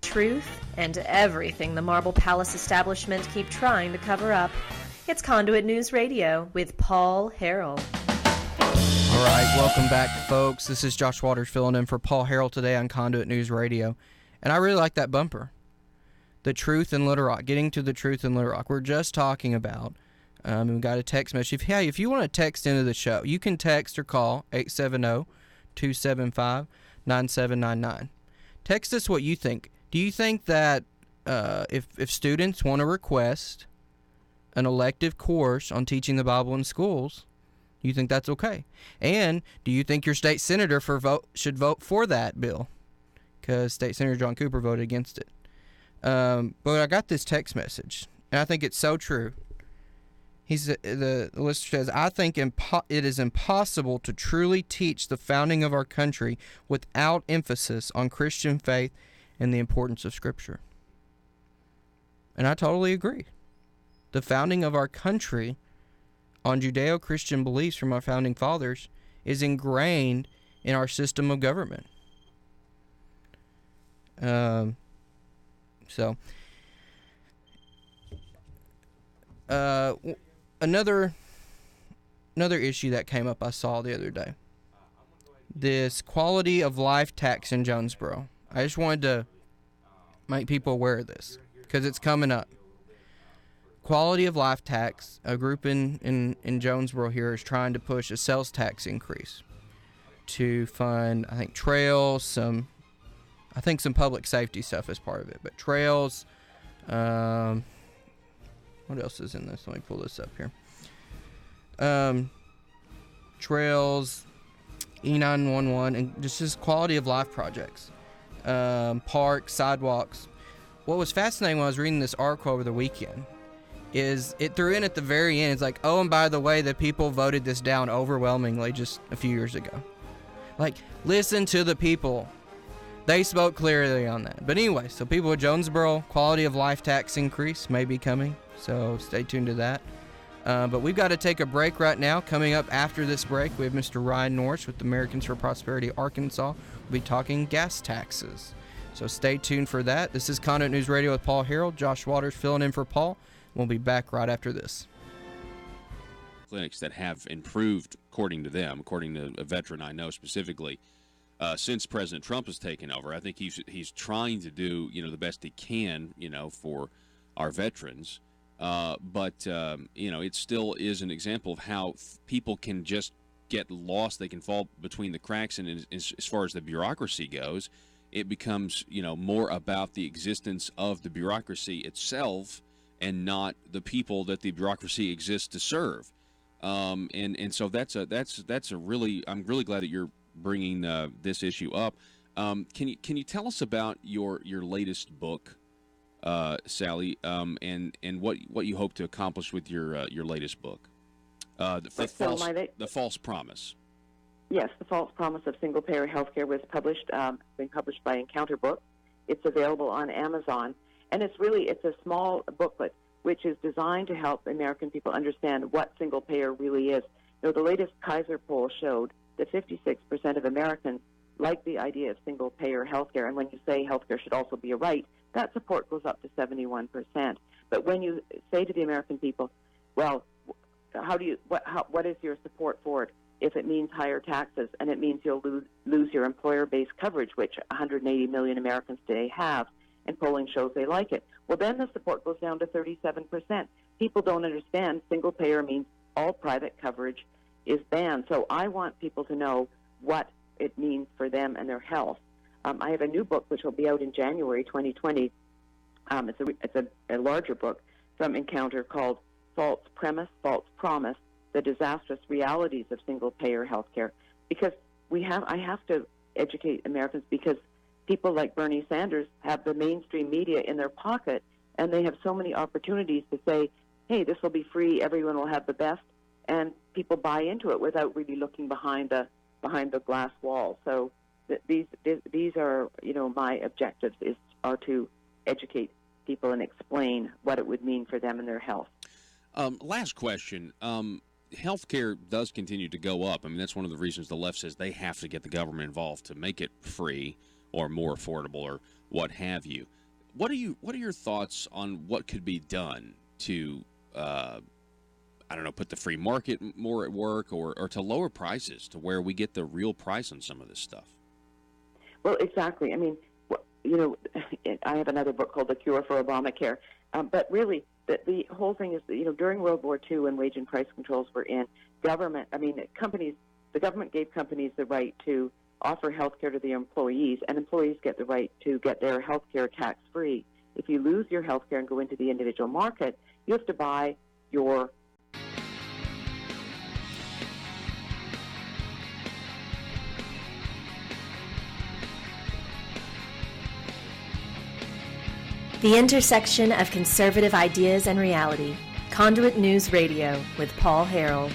Truth and everything the Marble Palace establishment keep trying to cover up. It's Conduit News Radio with Paul Harrell. All right, welcome back, folks. This is Josh Waters filling in for Paul Harrell today on Conduit News Radio. And I really like that bumper. The truth in Little Rock, getting to the truth in Little Rock. We're just talking about, we got a text message. If you want to text into the show, you can text or call 870-275-9799. Text us what you think. Do you think that if students want to request an elective course on teaching the Bible in schools, you think that's okay? And do you think your state senator should vote for that bill? Because State Senator John Cooper voted against it. But I got this text message, and I think it's so true. The listener says, I think it is impossible to truly teach the founding of our country without emphasis on Christian faith and the importance of Scripture. And I totally agree. The founding of our country on Judeo-Christian beliefs from our founding fathers is ingrained in our system of government. Another issue that came up I saw the other day. This quality of life tax in Jonesboro. I just wanted to make people aware of this because it's coming up. Quality of life tax, a group in Jonesboro here is trying to push a sales tax increase to fund, I think, trails, some public safety stuff as part of it. But trails, what else is in this? Let me pull this up here. Trails, E911, and just quality of life projects. Parks, sidewalks. What was fascinating when I was reading this article over the weekend is it threw in at the very end. It's like, oh, and by the way, the people voted this down overwhelmingly just a few years ago. Like, listen to the people. They spoke clearly on that. But anyway, so people of Jonesboro, quality of life tax increase may be coming, so stay tuned to that. But we've got to take a break right now. Coming up after this break, we have Mr. Ryan Norris with Americans for Prosperity Arkansas. We'll be talking gas taxes. So stay tuned for that. This is Conduit News Radio with Paul Harrell. Josh Waters filling in for Paul. We'll be back right after this. Clinics that have improved, according to them, according to a veteran I know specifically, since President Trump has taken over. I think he's trying to do the best he can for our veterans, but it still is an example of how people can just get lost. They can fall between the cracks, and as far as the bureaucracy goes, it becomes more about the existence of the bureaucracy itself and not the people that the bureaucracy exists to serve. And so that's a really, I'm really glad that you're bringing this issue up. Can you tell us about your latest book, Sally, and what you hope to accomplish with your latest book, the False Promise? Yes, The False Promise of Single Payer Healthcare was being published by Encounter Books. It's available on Amazon, and it's a small booklet which is designed to help American people understand what single payer really is. The latest Kaiser poll showed that 56% of Americans like the idea of single payer healthcare, and when you say healthcare should also be a right, that support goes up to 71%. But when you say to the American people, well, what is your support for it? If it means higher taxes and it means you'll lose your employer-based coverage, which 180 million Americans today have, and polling shows they like it, well, then the support goes down to 37%. People don't understand single payer means all private coverage is banned. So I want people to know what it means for them and their health. I have a new book which will be out in January 2020. It's a larger book from Encounter called False Premise, False Promise, The Disastrous Realities of Single-Payer Healthcare. Because I have to educate Americans, because people like Bernie Sanders have the mainstream media in their pocket, and they have so many opportunities to say, hey, this will be free, everyone will have the best, and people buy into it without really looking behind the glass wall. So these are, my objectives are to educate people and explain what it would mean for them and their health. Last question. Healthcare does continue to go up. I mean, that's one of the reasons the left says they have to get the government involved to make it free or more affordable or what have you. What are your thoughts on what could be done to, put the free market more at work or to lower prices to where we get the real price on some of this stuff? Well, exactly. I mean, I have another book called The Cure for Obamacare. But really, the whole thing is that, during World War II, when wage and price controls were in, the government gave companies the right to offer health care to the employees, and employees get the right to get their health care tax-free. If you lose your health care and go into the individual market, you have to buy your... The intersection of conservative ideas and reality. Conduit News Radio with Paul Harrell.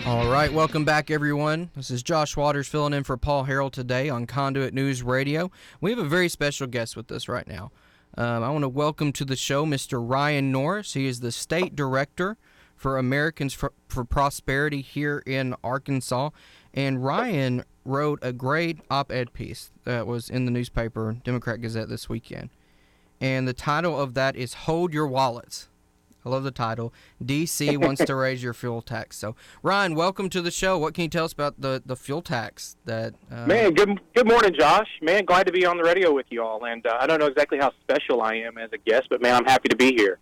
All right, welcome back, everyone. This is Josh Waters filling in for Paul Harrell today on Conduit News Radio. We have a very special guest with us right now. I want to welcome to the show Mr. Ryan Norris. He is the State Director for Americans for Prosperity here in Arkansas. And Ryan wrote a great op-ed piece that was in the newspaper, Democrat Gazette, this weekend. And the title of that is Hold Your Wallets. I love the title. D.C. wants to raise your fuel tax. So, Ryan, welcome to the show. What can you tell us about the fuel tax? Man, good morning, Josh. Man, glad to be on the radio with you all. And I don't know exactly how special I am as a guest, but, man, I'm happy to be here.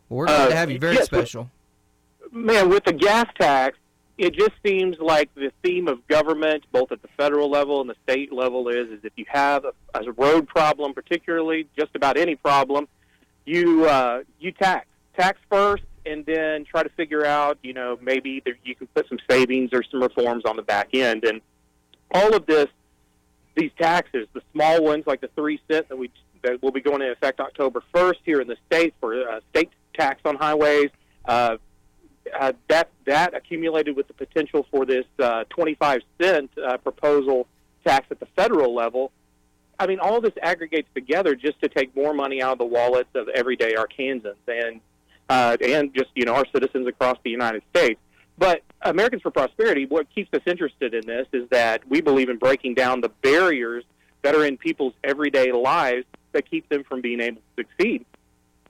We're glad to have you. Very special. With the gas tax, it just seems like the theme of government, both at the federal level and the state level, is if you have a road problem, particularly just about any problem, you tax first, and then try to figure out, maybe you can put some savings or some reforms on the back end. And all of these taxes, the small ones like the 3 cent that will be going into effect October 1st here in the state for state tax on highways, that accumulated with the potential for this 25-cent proposal tax at the federal level, I mean, all this aggregates together just to take more money out of the wallets of everyday Arkansans and just, our citizens across the United States. But Americans for Prosperity, what keeps us interested in this is that we believe in breaking down the barriers that are in people's everyday lives that keep them from being able to succeed.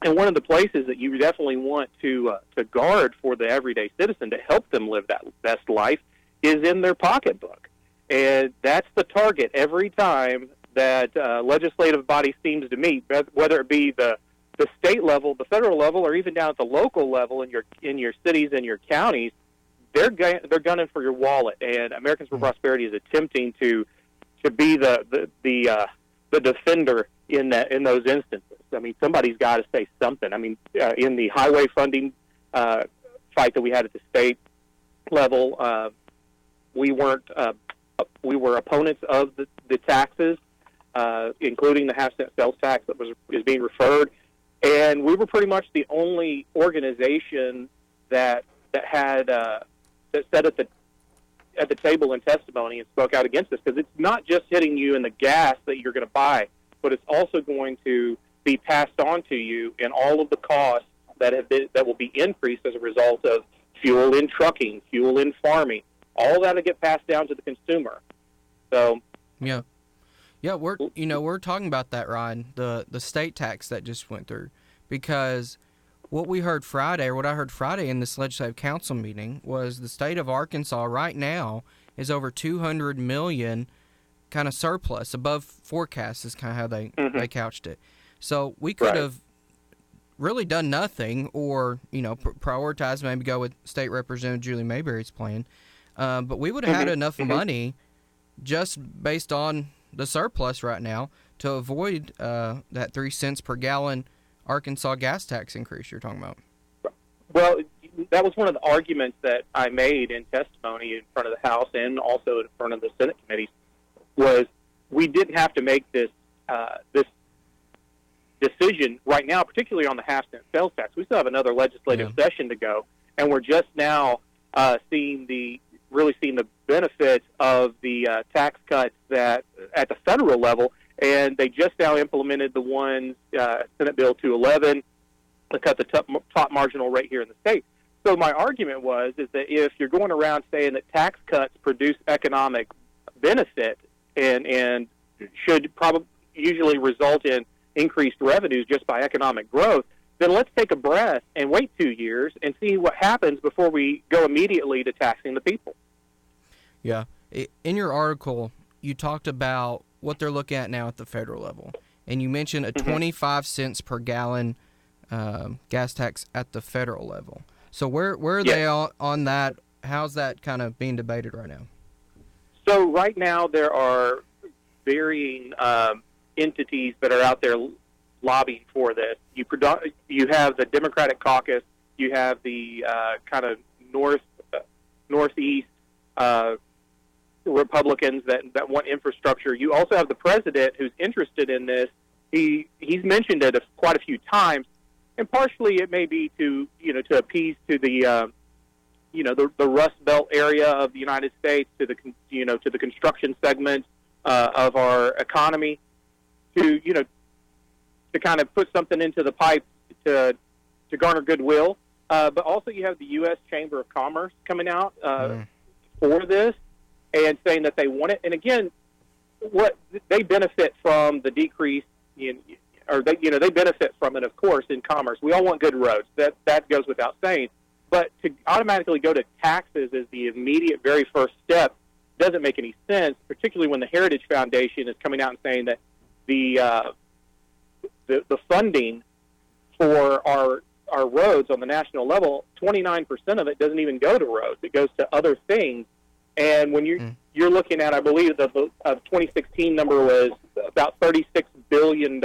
And one of the places that you definitely want to guard for the everyday citizen to help them live that best life is in their pocketbook. And that's the target every time that legislative body seems to meet, whether it be the state level, the federal level, or even down at the local level in your cities and your counties. They're gunning for your wallet, and Americans for Prosperity is attempting to be the defender in those instances. I mean, somebody's got to say something. I mean, in the highway funding fight that we had at the state level, we were opponents of the taxes, including the half-cent sales tax that is being referred, and we were pretty much the only organization that had that sat at the table in testimony and spoke out against this, because it's not just hitting you in the gas that you're going to buy, but it's also going to be passed on to you in all of the costs that will be increased as a result of fuel in trucking, fuel in farming. All that will get passed down to the consumer. So yeah, we're talking about that, Ryan, the state tax that just went through, because what I heard Friday in this legislative council meeting was the state of Arkansas right now is over $200 million kind of surplus above forecast is kind of how they couched it. So we could have really done nothing, or prioritize, maybe go with State Representative Julie Mayberry's plan, but we would have had enough money just based on the surplus right now to avoid that 3 cents per gallon Arkansas gas tax increase you're talking about. Well, that was one of the arguments that I made in testimony in front of the House and also in front of the Senate committees, was we didn't have to make this decision right now, particularly on the half-cent sales tax. We still have another legislative session to go, and we're just now seeing the benefits of the tax cuts that at the federal level. And they just now implemented the ones, Senate Bill 211, to cut the top marginal rate here in the state. So my argument is that if you're going around saying that tax cuts produce economic benefit and should probably usually result in increased revenues just by economic growth, then let's take a breath and wait 2 years and see what happens before we go immediately to taxing the people. Yeah. In your article, you talked about what they're looking at now at the federal level, and you mentioned a 25 cents per gallon gas tax at the federal level. So where are they on that? How's that kind of being debated right now? So right now there are varying entities that are out there lobbying for this. You have the Democratic caucus, you have the kind of northeast Republicans that want infrastructure. You also have the president who's interested in this. He's mentioned it quite a few times, and partially it may be to appease to the Rust Belt area of the United States, to the construction segment of our economy, to kind of put something into the pipe to garner goodwill. But also you have the U.S. Chamber of Commerce coming out for this and saying that they want it. And again, what they benefit from the decrease they benefit from it, of course, in commerce. We all want good roads. That goes without saying. But to automatically go to taxes as the immediate very first step doesn't make any sense, particularly when the Heritage Foundation is coming out and saying that the funding for our roads on the national level, 29% of it doesn't even go to roads. It goes to other things. And when you're looking at, I believe the 2016 number was about $36 billion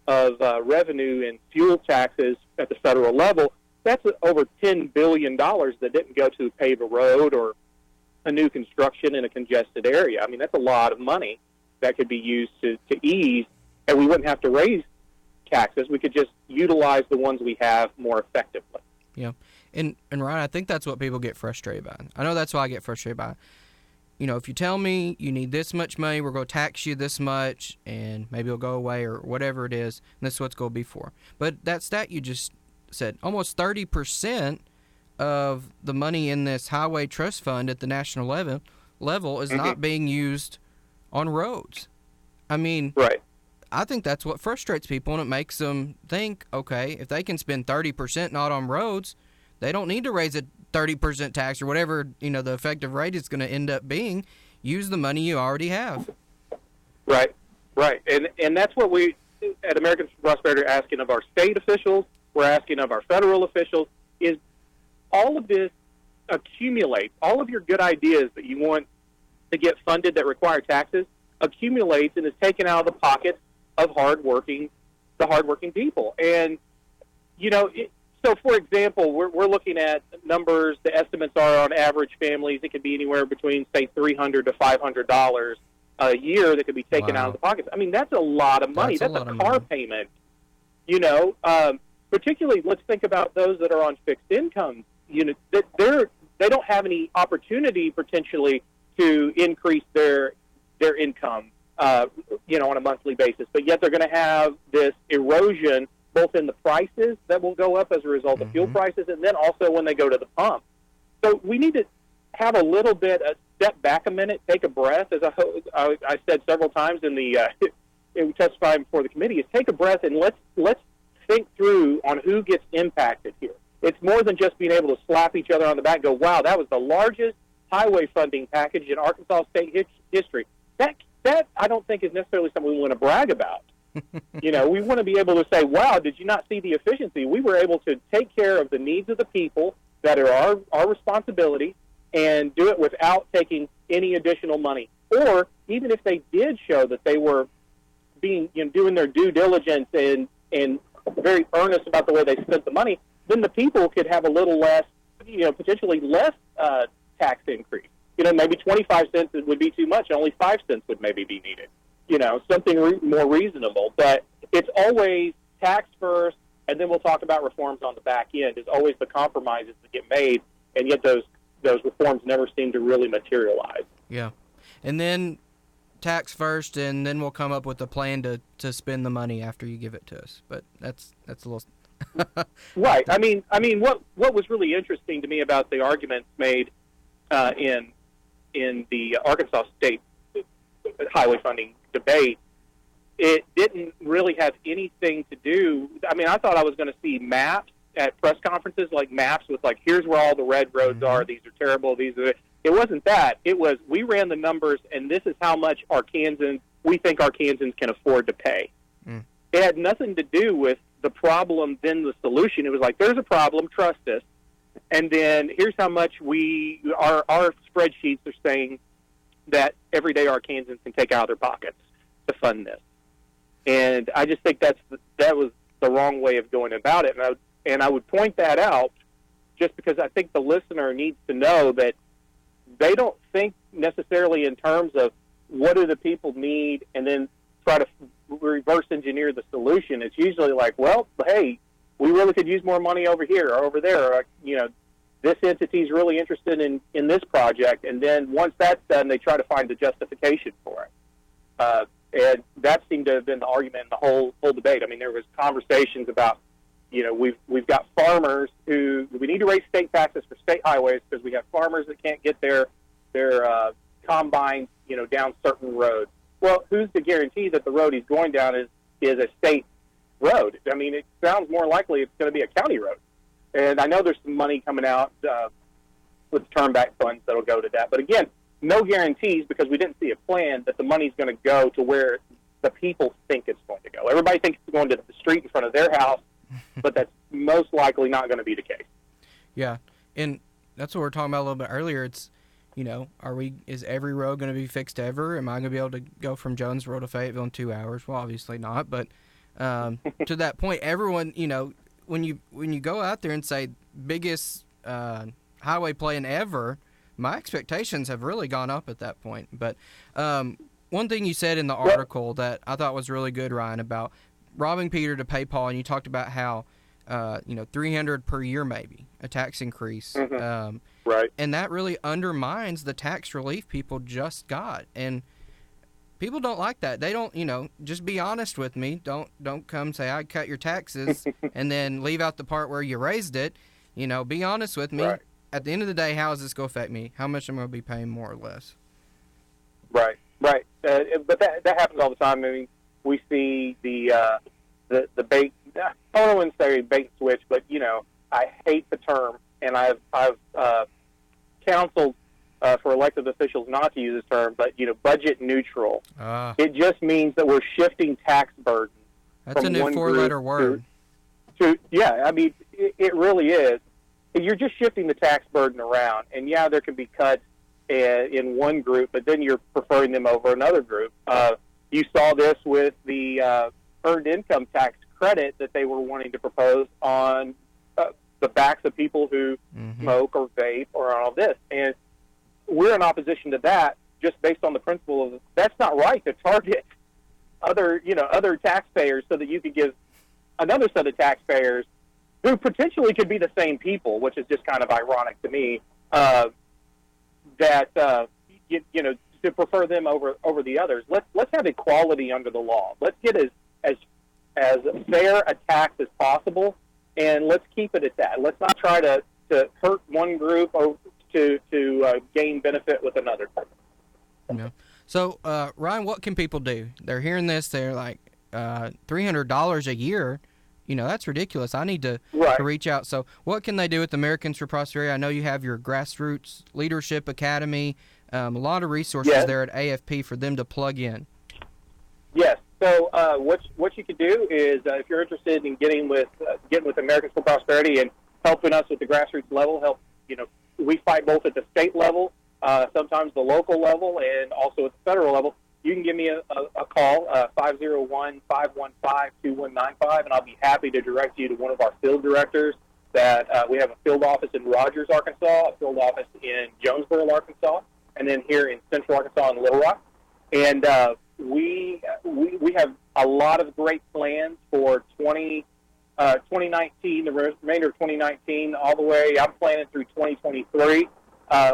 of revenue in fuel taxes at the federal level. That's over $10 billion that didn't go to pave a road or a new construction in a congested area. I mean, that's a lot of money that could be used to ease, and we wouldn't have to raise taxes. We could just utilize the ones we have more effectively. Yeah. And Ryan, I think that's what people get frustrated by. I know that's why I get frustrated by. If you tell me you need this much money, we're going to tax you this much, and maybe it'll go away or whatever it is, and this is what it's going to be for. But that stat you just said, almost 30% of the money in this highway trust fund at the national level is not being used on roads. I mean, right. I think that's what frustrates people, and it makes them think, okay, if they can spend 30% not on roads, they don't need to raise a 30% tax or whatever, the effective rate is going to end up being. Use the money you already have. Right. And that's what we at Americans for Prosperity are asking of our state officials. We're asking of our federal officials is all of this accumulates, all of your good ideas that you want to get funded that require taxes accumulates and is taken out of the pockets of the hardworking people. And, so, for example, we're looking at numbers. The estimates are on average families. It could be anywhere between, say, $300 to $500 a year that could be taken out of the pockets. I mean, that's a lot of money. That's a car payment. Particularly, let's think about those that are on fixed incomes. They don't have any opportunity potentially to increase their income, on a monthly basis. But yet they're going to have this erosion both in the prices that will go up as a result of fuel prices, and then also when they go to the pump. So we need to have a little bit, step back a minute, take a breath. As I said several times in testifying before the committee, is take a breath and let's think through on who gets impacted here. It's more than just being able to slap each other on the back and go, wow, that was the largest highway funding package in Arkansas state history. That I don't think is necessarily something we want to brag about. We want to be able to say, wow, did you not see the efficiency? We were able to take care of the needs of the people that are our responsibility and do it without taking any additional money. Or even if they did show that they were doing their due diligence and very earnest about the way they spent the money, then the people could have a little less, potentially less tax increase. Maybe 25 cents would be too much. Only 5 cents would maybe be needed. Something more reasonable. But it's always tax first, and then we'll talk about reforms on the back end. It's always the compromises that get made, and yet those reforms never seem to really materialize. Yeah. And then tax first, and then we'll come up with a plan to spend the money after you give it to us. But that's a little... Right. I mean, what was really interesting to me about the arguments made in the Arkansas State highway funding debate, it didn't really have anything to do. I mean, I thought I was going to see maps at press conferences, like maps with here's where all the red roads are. These are terrible. It wasn't that. It was we ran the numbers, and this is how much we think Arkansans can afford to pay. It had nothing to do with the problem, then the solution. It was like, there's a problem, trust us. And then here's how much our spreadsheets are saying that everyday Arkansans can take out of their pockets to fund this. And I just think that was the wrong way of going about it. And I would point that out just because I think the listener needs to know that they don't think necessarily in terms of what do the people need and then try to reverse engineer the solution. It's usually like, well, hey, we really could use more money over here or over there. This entity's really interested in this project, and then once that's done, they try to find the justification for it. And that seemed to have been the argument in the whole debate. I mean, there was conversations about, we've got farmers who we need to raise state taxes for state highways because we have farmers that can't get their combines, down certain roads. Well, who's to guarantee that the road he's going down is a state road? I mean, it sounds more likely it's going to be a county road. And I know there's some money coming out with turnback funds that'll go to that. But again, no guarantees because we didn't see a plan that the money's going to go to where the people think it's going to go. Everybody thinks it's going to the street in front of their house, but that's most likely not going to be the case. Yeah, and that's what we were talking about a little bit earlier. It's, is every road going to be fixed ever? Am I going to be able to go from Jonesboro to Fayetteville in 2 hours? Well, obviously not. But to that point, everyone, when you go out there and say biggest highway plan ever, my expectations have really gone up at that point. But one thing you said in the article that I thought was really good, Ryan, about robbing Peter to pay Paul, and you talked about how $300 per year, maybe a tax increase. Right. And that really undermines the tax relief people just got. And people don't like that. They don't, just be honest with me. Don't come say I cut your taxes and then leave out the part where you raised it. Be honest with me. Right. At the end of the day, how is this going to affect me? How much am I going to be paying more or less? Right. But that happens all the time. I mean, we see the bait. I wouldn't say bait and switch, but I hate the term, and I've counseled for elected officials not to use this term, but budget neutral. It just means that we're shifting tax burdens. That's from a new one four-letter group word. Yeah, I mean, it really is. You're just shifting the tax burden around, and there can be cuts in one group, but then you're preferring them over another group. You saw this with the earned income tax credit that they were wanting to propose on the backs of people who smoke or vape or all this. And we're in opposition to that just based on the principle of that's not right to target other taxpayers so that you could give another set of taxpayers who potentially could be the same people, which is just kind of ironic to me, to prefer them over the others. Let's have equality under the law. Let's get as fair a tax as possible, and let's keep it at that. Let's not try to hurt one group or to gain benefit with another group. Yeah. So, Ryan, what can people do? They're hearing this. They're like, $300 a year. That's ridiculous. I need to reach out. So what can they do with Americans for Prosperity? I know you have your Grassroots Leadership Academy, a lot of resources there at AFP for them to plug in. Yes. So what you could do is if you're interested in getting with Americans for Prosperity and helping us with the grassroots level, we fight both at the state level, sometimes the local level, and also at the federal level. You can give me a call, 501-515-2195, and I'll be happy to direct you to one of our field directors. We have a field office in Rogers, Arkansas, a field office in Jonesboro, Arkansas, and then here in Central Arkansas in Little Rock. And we have a lot of great plans for 2019, the remainder of 2019, all the way. I'm planning through 2023.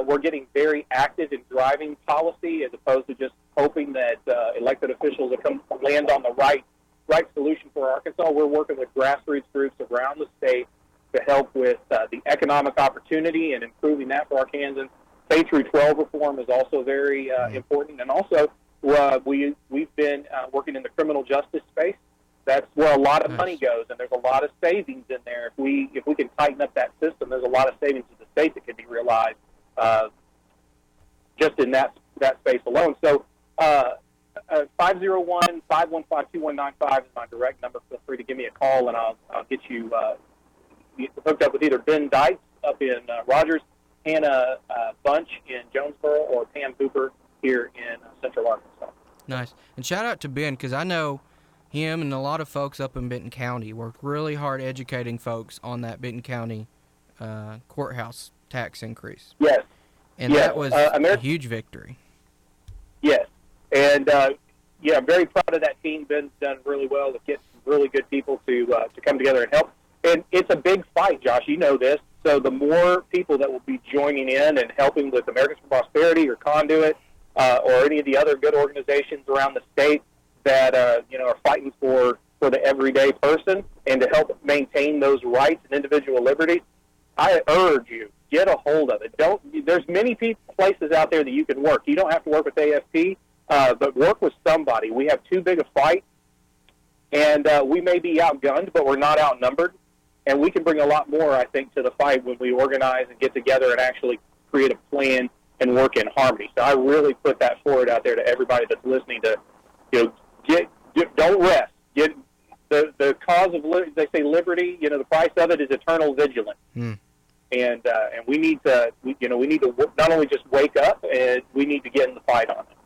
We're getting very active in driving policy as opposed to just hoping that elected officials will land on the right solution for Arkansas. We're working with grassroots groups around the state to help with the economic opportunity and improving that for Arkansans. K through 12 reform is also very important, and also we've been working in the criminal justice space. That's where a lot of money goes, and there's a lot of savings in there. If we can tighten up that system, there's a lot of savings to the state that can be realized just in that space alone. So 501-515-2195 is my direct number. Feel free to give me a call, and I'll get you hooked up with either Ben Dykes up in Rogers, Hannah Bunch in Jonesboro, or Pam Hooper here in Central Arkansas. Nice. And shout out to Ben, because I know him and a lot of folks up in Benton County worked really hard educating folks on that Benton County courthouse tax increase. Yes. And that was a huge victory. Yes. And, I'm very proud of that team. Ben's done really well to get some really good people to come together and help. And it's a big fight, Josh. You know this. So the more people that will be joining in and helping with Americans for Prosperity or Conduit or any of the other good organizations around the state that, are fighting for the everyday person and to help maintain those rights and individual liberties, I urge you, get a hold of it. There's many places out there that you can work. You don't have to work with AFP, but work with somebody. We have too big a fight, and we may be outgunned, but we're not outnumbered. And we can bring a lot more, I think, to the fight when we organize and get together and actually create a plan and work in harmony. So I really put that forward out there to everybody that's listening to, don't rest. Get the cause of they say liberty. The price of it is eternal vigilance. And we need to not only just wake up, and we need to get in the fight on it.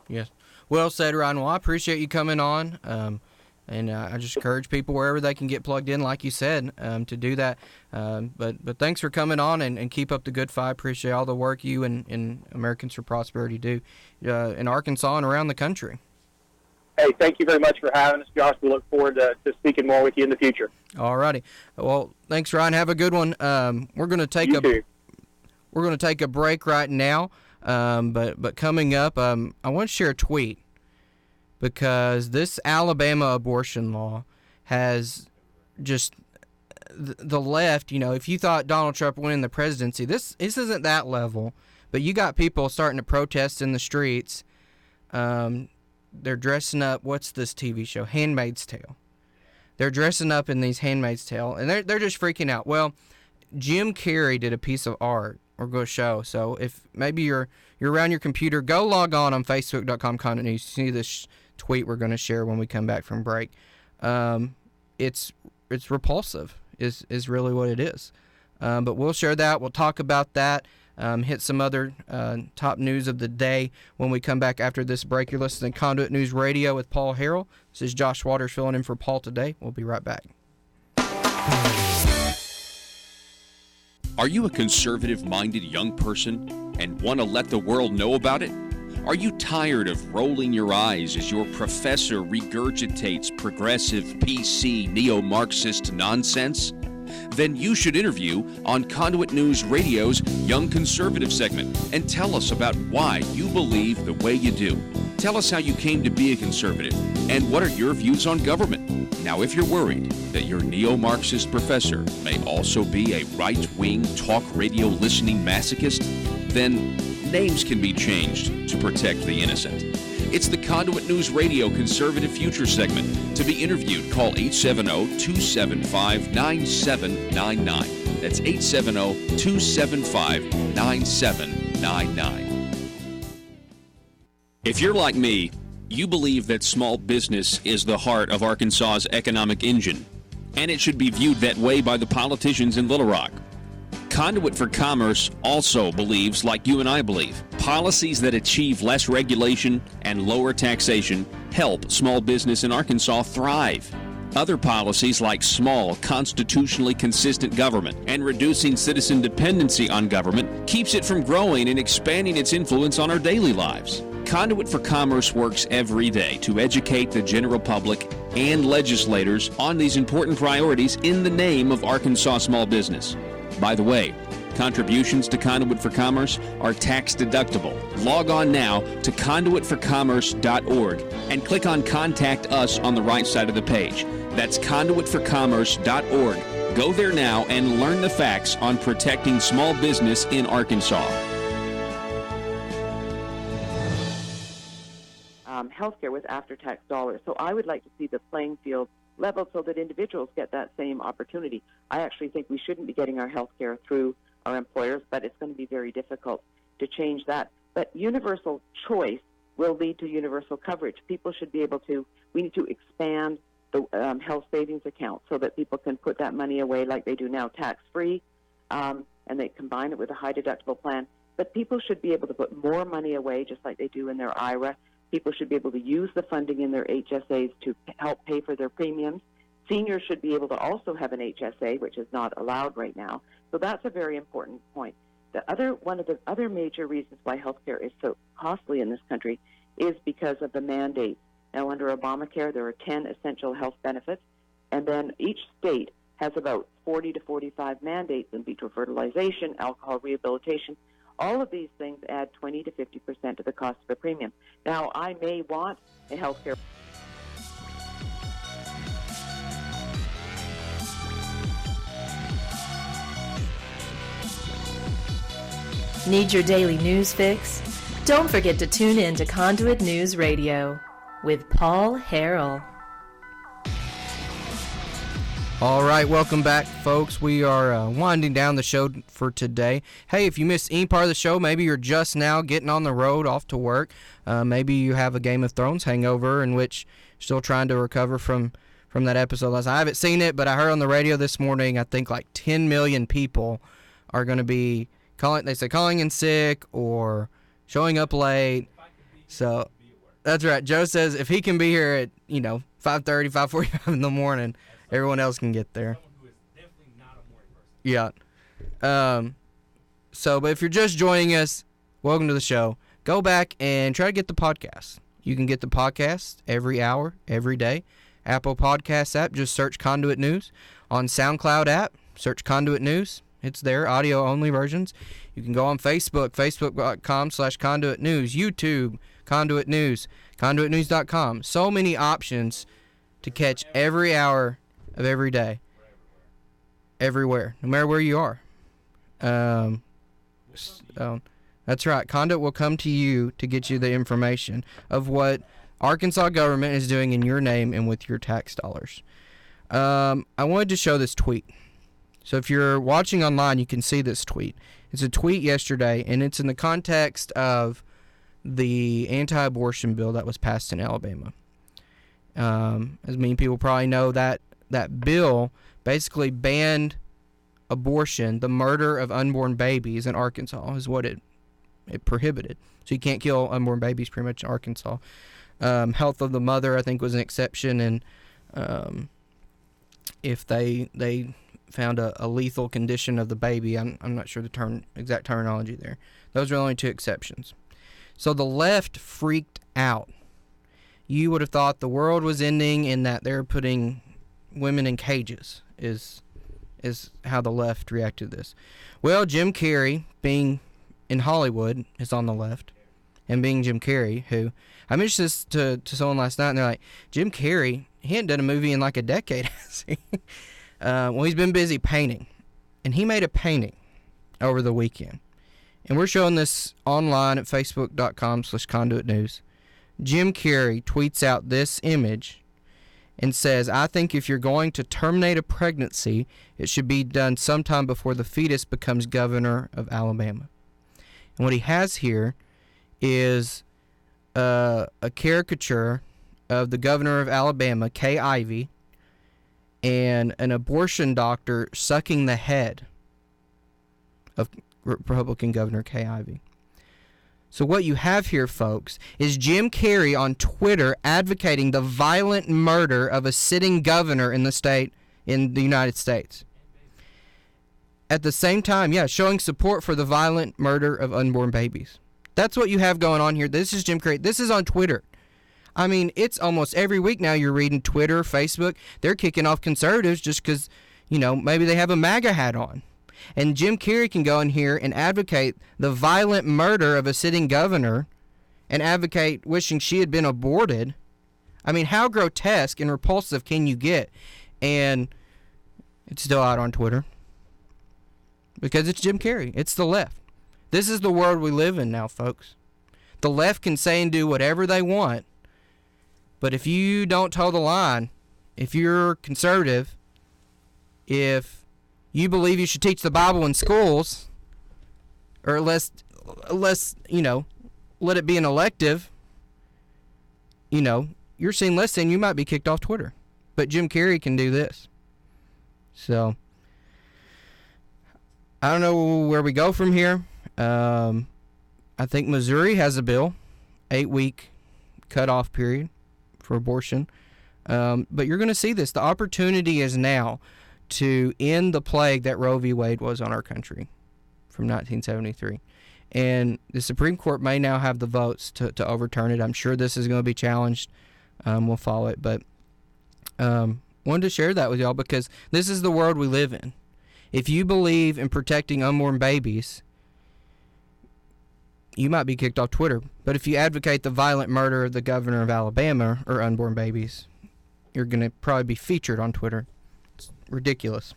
Yes. Well said, Ryan. Well, I appreciate you coming on. And I just encourage people wherever they can get plugged in, like you said, to do that. But thanks for coming on and keep up the good fight. Appreciate all the work you and Americans for Prosperity do in Arkansas and around the country. Hey, thank you very much for having us, Josh. We look forward to speaking more with you in the future. All righty. Well, thanks, Ryan. Have a good one. We're going to take a break right now. But coming up, I want to share a tweet because this Alabama abortion law has just the left. You know, if you thought Donald Trump winning the presidency, this isn't that level. But you got people starting to protest in the streets. They're dressing up. What's this TV show? Handmaid's Tale. They're dressing up in these Handmaid's Tale, and they're just freaking out. Well, Jim Carrey did a piece of art or go show. So if maybe you're around your computer, go log on Facebook.com Conduit News. See this tweet we're going to share when we come back from break. It's repulsive is really what it is. But we'll share that. We'll talk about that. Hit some other top news of the day when we come back after this break. You're listening to Conduit News Radio with Paul Harrell. This is Josh Waters filling in for Paul today. We'll be right back. Are you a conservative-minded young person and want to let the world know about it? Are you tired of rolling your eyes as your professor regurgitates progressive, PC, neo-Marxist nonsense? Then you should interview on Conduit News Radio's Young Conservative segment and tell us about why you believe the way you do. Tell us how you came to be a conservative and what are your views on government. Now, if you're worried that your neo-Marxist professor may also be a right-wing talk radio listening masochist, then names can be changed to protect the innocent. It's the Conduit News Radio Conservative Future segment. To be interviewed, call 870-275-9799. That's 870-275-9799. If you're like me, you believe that small business is the heart of Arkansas's economic engine, and it should be viewed that way by the politicians in Little Rock. Conduit for Commerce also believes, like you and I believe, policies that achieve less regulation and lower taxation help small business in Arkansas thrive. Other policies like small, constitutionally consistent government and reducing citizen dependency on government keeps it from growing and expanding its influence on our daily lives. Conduit for Commerce works every day to educate the general public and legislators on these important priorities in the name of Arkansas small business. By the way, contributions to Conduit for Commerce are tax deductible. Log on now to conduitforcommerce.org and click on Contact Us on the right side of the page. That's conduitforcommerce.org. Go there now and learn the facts on protecting small business in Arkansas. Healthcare with after-tax dollars. So I would like to see the playing field leveled so that individuals get that same opportunity. I actually think we shouldn't be getting our health care through our employers, but it's going to be very difficult to change that. But universal choice will lead to universal coverage. People should be able to, we need to expand the health savings account so that people can put that money away like they do now, tax-free, and they combine it with a high deductible plan. But people should be able to put more money away just like they do in their IRA. People should be able to use the funding in their HSAs to help pay for their premiums. Seniors should be able to also have an HSA, which is not allowed right now. So that's a very important point. One of the other major reasons why healthcare is so costly in this country is because of the mandates. Now, under Obamacare, there are 10 essential health benefits, and then each state has about 40 to 45 mandates in vitro fertilization, alcohol rehabilitation. All of these things add 20 to 50% to the cost of a premium. Now, I may want a health care. Need your daily news fix? Don't forget to tune in to Conduit News Radio with Paul Harrell. All right, welcome back, folks. We are winding down the show for today. Hey, if you missed any part of the show, maybe you're just now getting on the road off to work. Maybe you have a Game of Thrones hangover in which you're still trying to recover from that episode last night. I haven't seen it, but I heard on the radio this morning, I think like 10 million people are going to be calling in sick or showing up late. So that's right. Joe says if he can be here at, 5:30, 5:45 in the morning, everyone else can get there. Yeah. But if you're just joining us, welcome to the show. Go back and try to get the podcast. You can get the podcast every hour, every day. Apple Podcasts app, just search Conduit News. On SoundCloud app, search Conduit News. It's there, audio-only versions. You can go on Facebook, facebook.com/Conduit News. YouTube, Conduit News, conduitnews.com. So many options to catch every hour of every day, everywhere, no matter where you are. That's right. Conduit will come to you to get you the information of what Arkansas government is doing in your name and with your tax dollars. I wanted to show this tweet. So if you're watching online, you can see this tweet. It's a tweet yesterday, and it's in the context of the anti-abortion bill that was passed in Alabama. As many people probably know, that bill basically banned abortion, the murder of unborn babies in Arkansas is what it prohibited. So you can't kill unborn babies pretty much in Arkansas. Health of the mother, I think, was an exception, and if they found a lethal condition of the baby, I'm not sure the exact terminology there. Those are only two exceptions. So the left freaked out. You would have thought the world was ending and that they're putting women in cages is how the left reacted to this. Well, Jim Carrey, being in Hollywood, is on the left. And being Jim Carrey, who... I mentioned this to someone last night, and they're like, Jim Carrey, he hadn't done a movie in like a decade, has he? Well, he's been busy painting. And he made a painting over the weekend. And we're showing this online at facebook.com/Conduit News. Jim Carrey tweets out this image and says, I think if you're going to terminate a pregnancy, it should be done sometime before the fetus becomes governor of Alabama. And what he has here is a caricature of the governor of Alabama, Kay Ivey, and an abortion doctor sucking the head of Republican Governor Kay Ivey. So what you have here, folks, is Jim Carrey on Twitter advocating the violent murder of a sitting governor in the United States. At the same time, showing support for the violent murder of unborn babies. That's what you have going on here. This is Jim Carrey. This is on Twitter. I mean, it's almost every week now you're reading Twitter, Facebook. They're kicking off conservatives just because, maybe they have a MAGA hat on. And Jim Carrey can go in here and advocate the violent murder of a sitting governor and advocate wishing she had been aborted. I mean, how grotesque and repulsive can you get? And it's still out on Twitter. Because it's Jim Carrey. It's the left. This is the world we live in now, folks. The left can say and do whatever they want. But if you don't toe the line, if you're conservative, if you believe you should teach the Bible in schools, or let it be an elective, you're seen less than, you might be kicked off Twitter. But Jim Carrey can do this. So, I don't know where we go from here. I think Missouri has a bill, 8-week cutoff period for abortion. But you're going to see this. The opportunity is now to end the plague that Roe v. Wade was on our country from 1973. And the Supreme Court may now have the votes to overturn it. I'm sure this is going to be challenged. We'll follow it. But wanted to share that with y'all because this is the world we live in. If you believe in protecting unborn babies, you might be kicked off Twitter. But if you advocate the violent murder of the governor of Alabama or unborn babies, you're going to probably be featured on Twitter. It's ridiculous.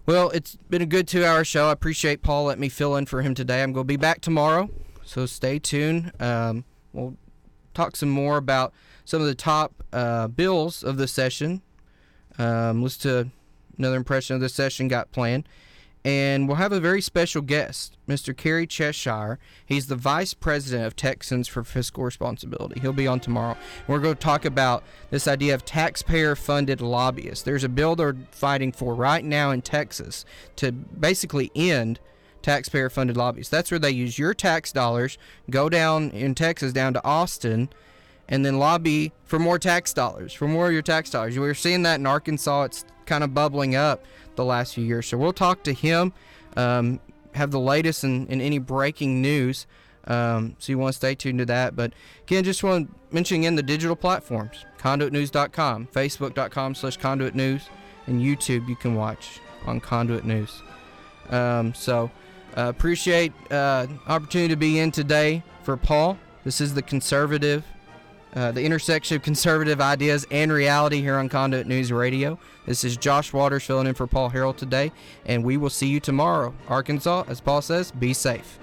Well, it's been a good 2-hour show. I appreciate Paul letting me fill in for him today. I'm going to be back tomorrow, so stay tuned. We'll talk some more about some of the top bills of the session. Listen to another impression of the session got planned. And we'll have a very special guest, Mr. Kerry Cheshire. He's the Vice President of Texans for Fiscal Responsibility. He'll be on tomorrow. We're going to talk about this idea of taxpayer-funded lobbyists. There's a bill they're fighting for right now in Texas to basically end taxpayer-funded lobbyists. That's where they use your tax dollars, go down in Texas, down to Austin, and then lobby for more tax dollars, for more of your tax dollars. We're seeing that in Arkansas. It's kind of bubbling up the last few years. So we'll talk to him, have the latest in any breaking news So you want to stay tuned to that. But again, just want to mention again the digital platforms: conduitnews.com, facebook.com/conduitnews, and YouTube you can watch on Conduit News. Appreciate opportunity to be in today for Paul. This is the intersection of conservative ideas and reality here on Conduit News Radio. This is Josh Waters filling in for Paul Harrell today, and we will see you tomorrow. Arkansas, as Paul says, be safe.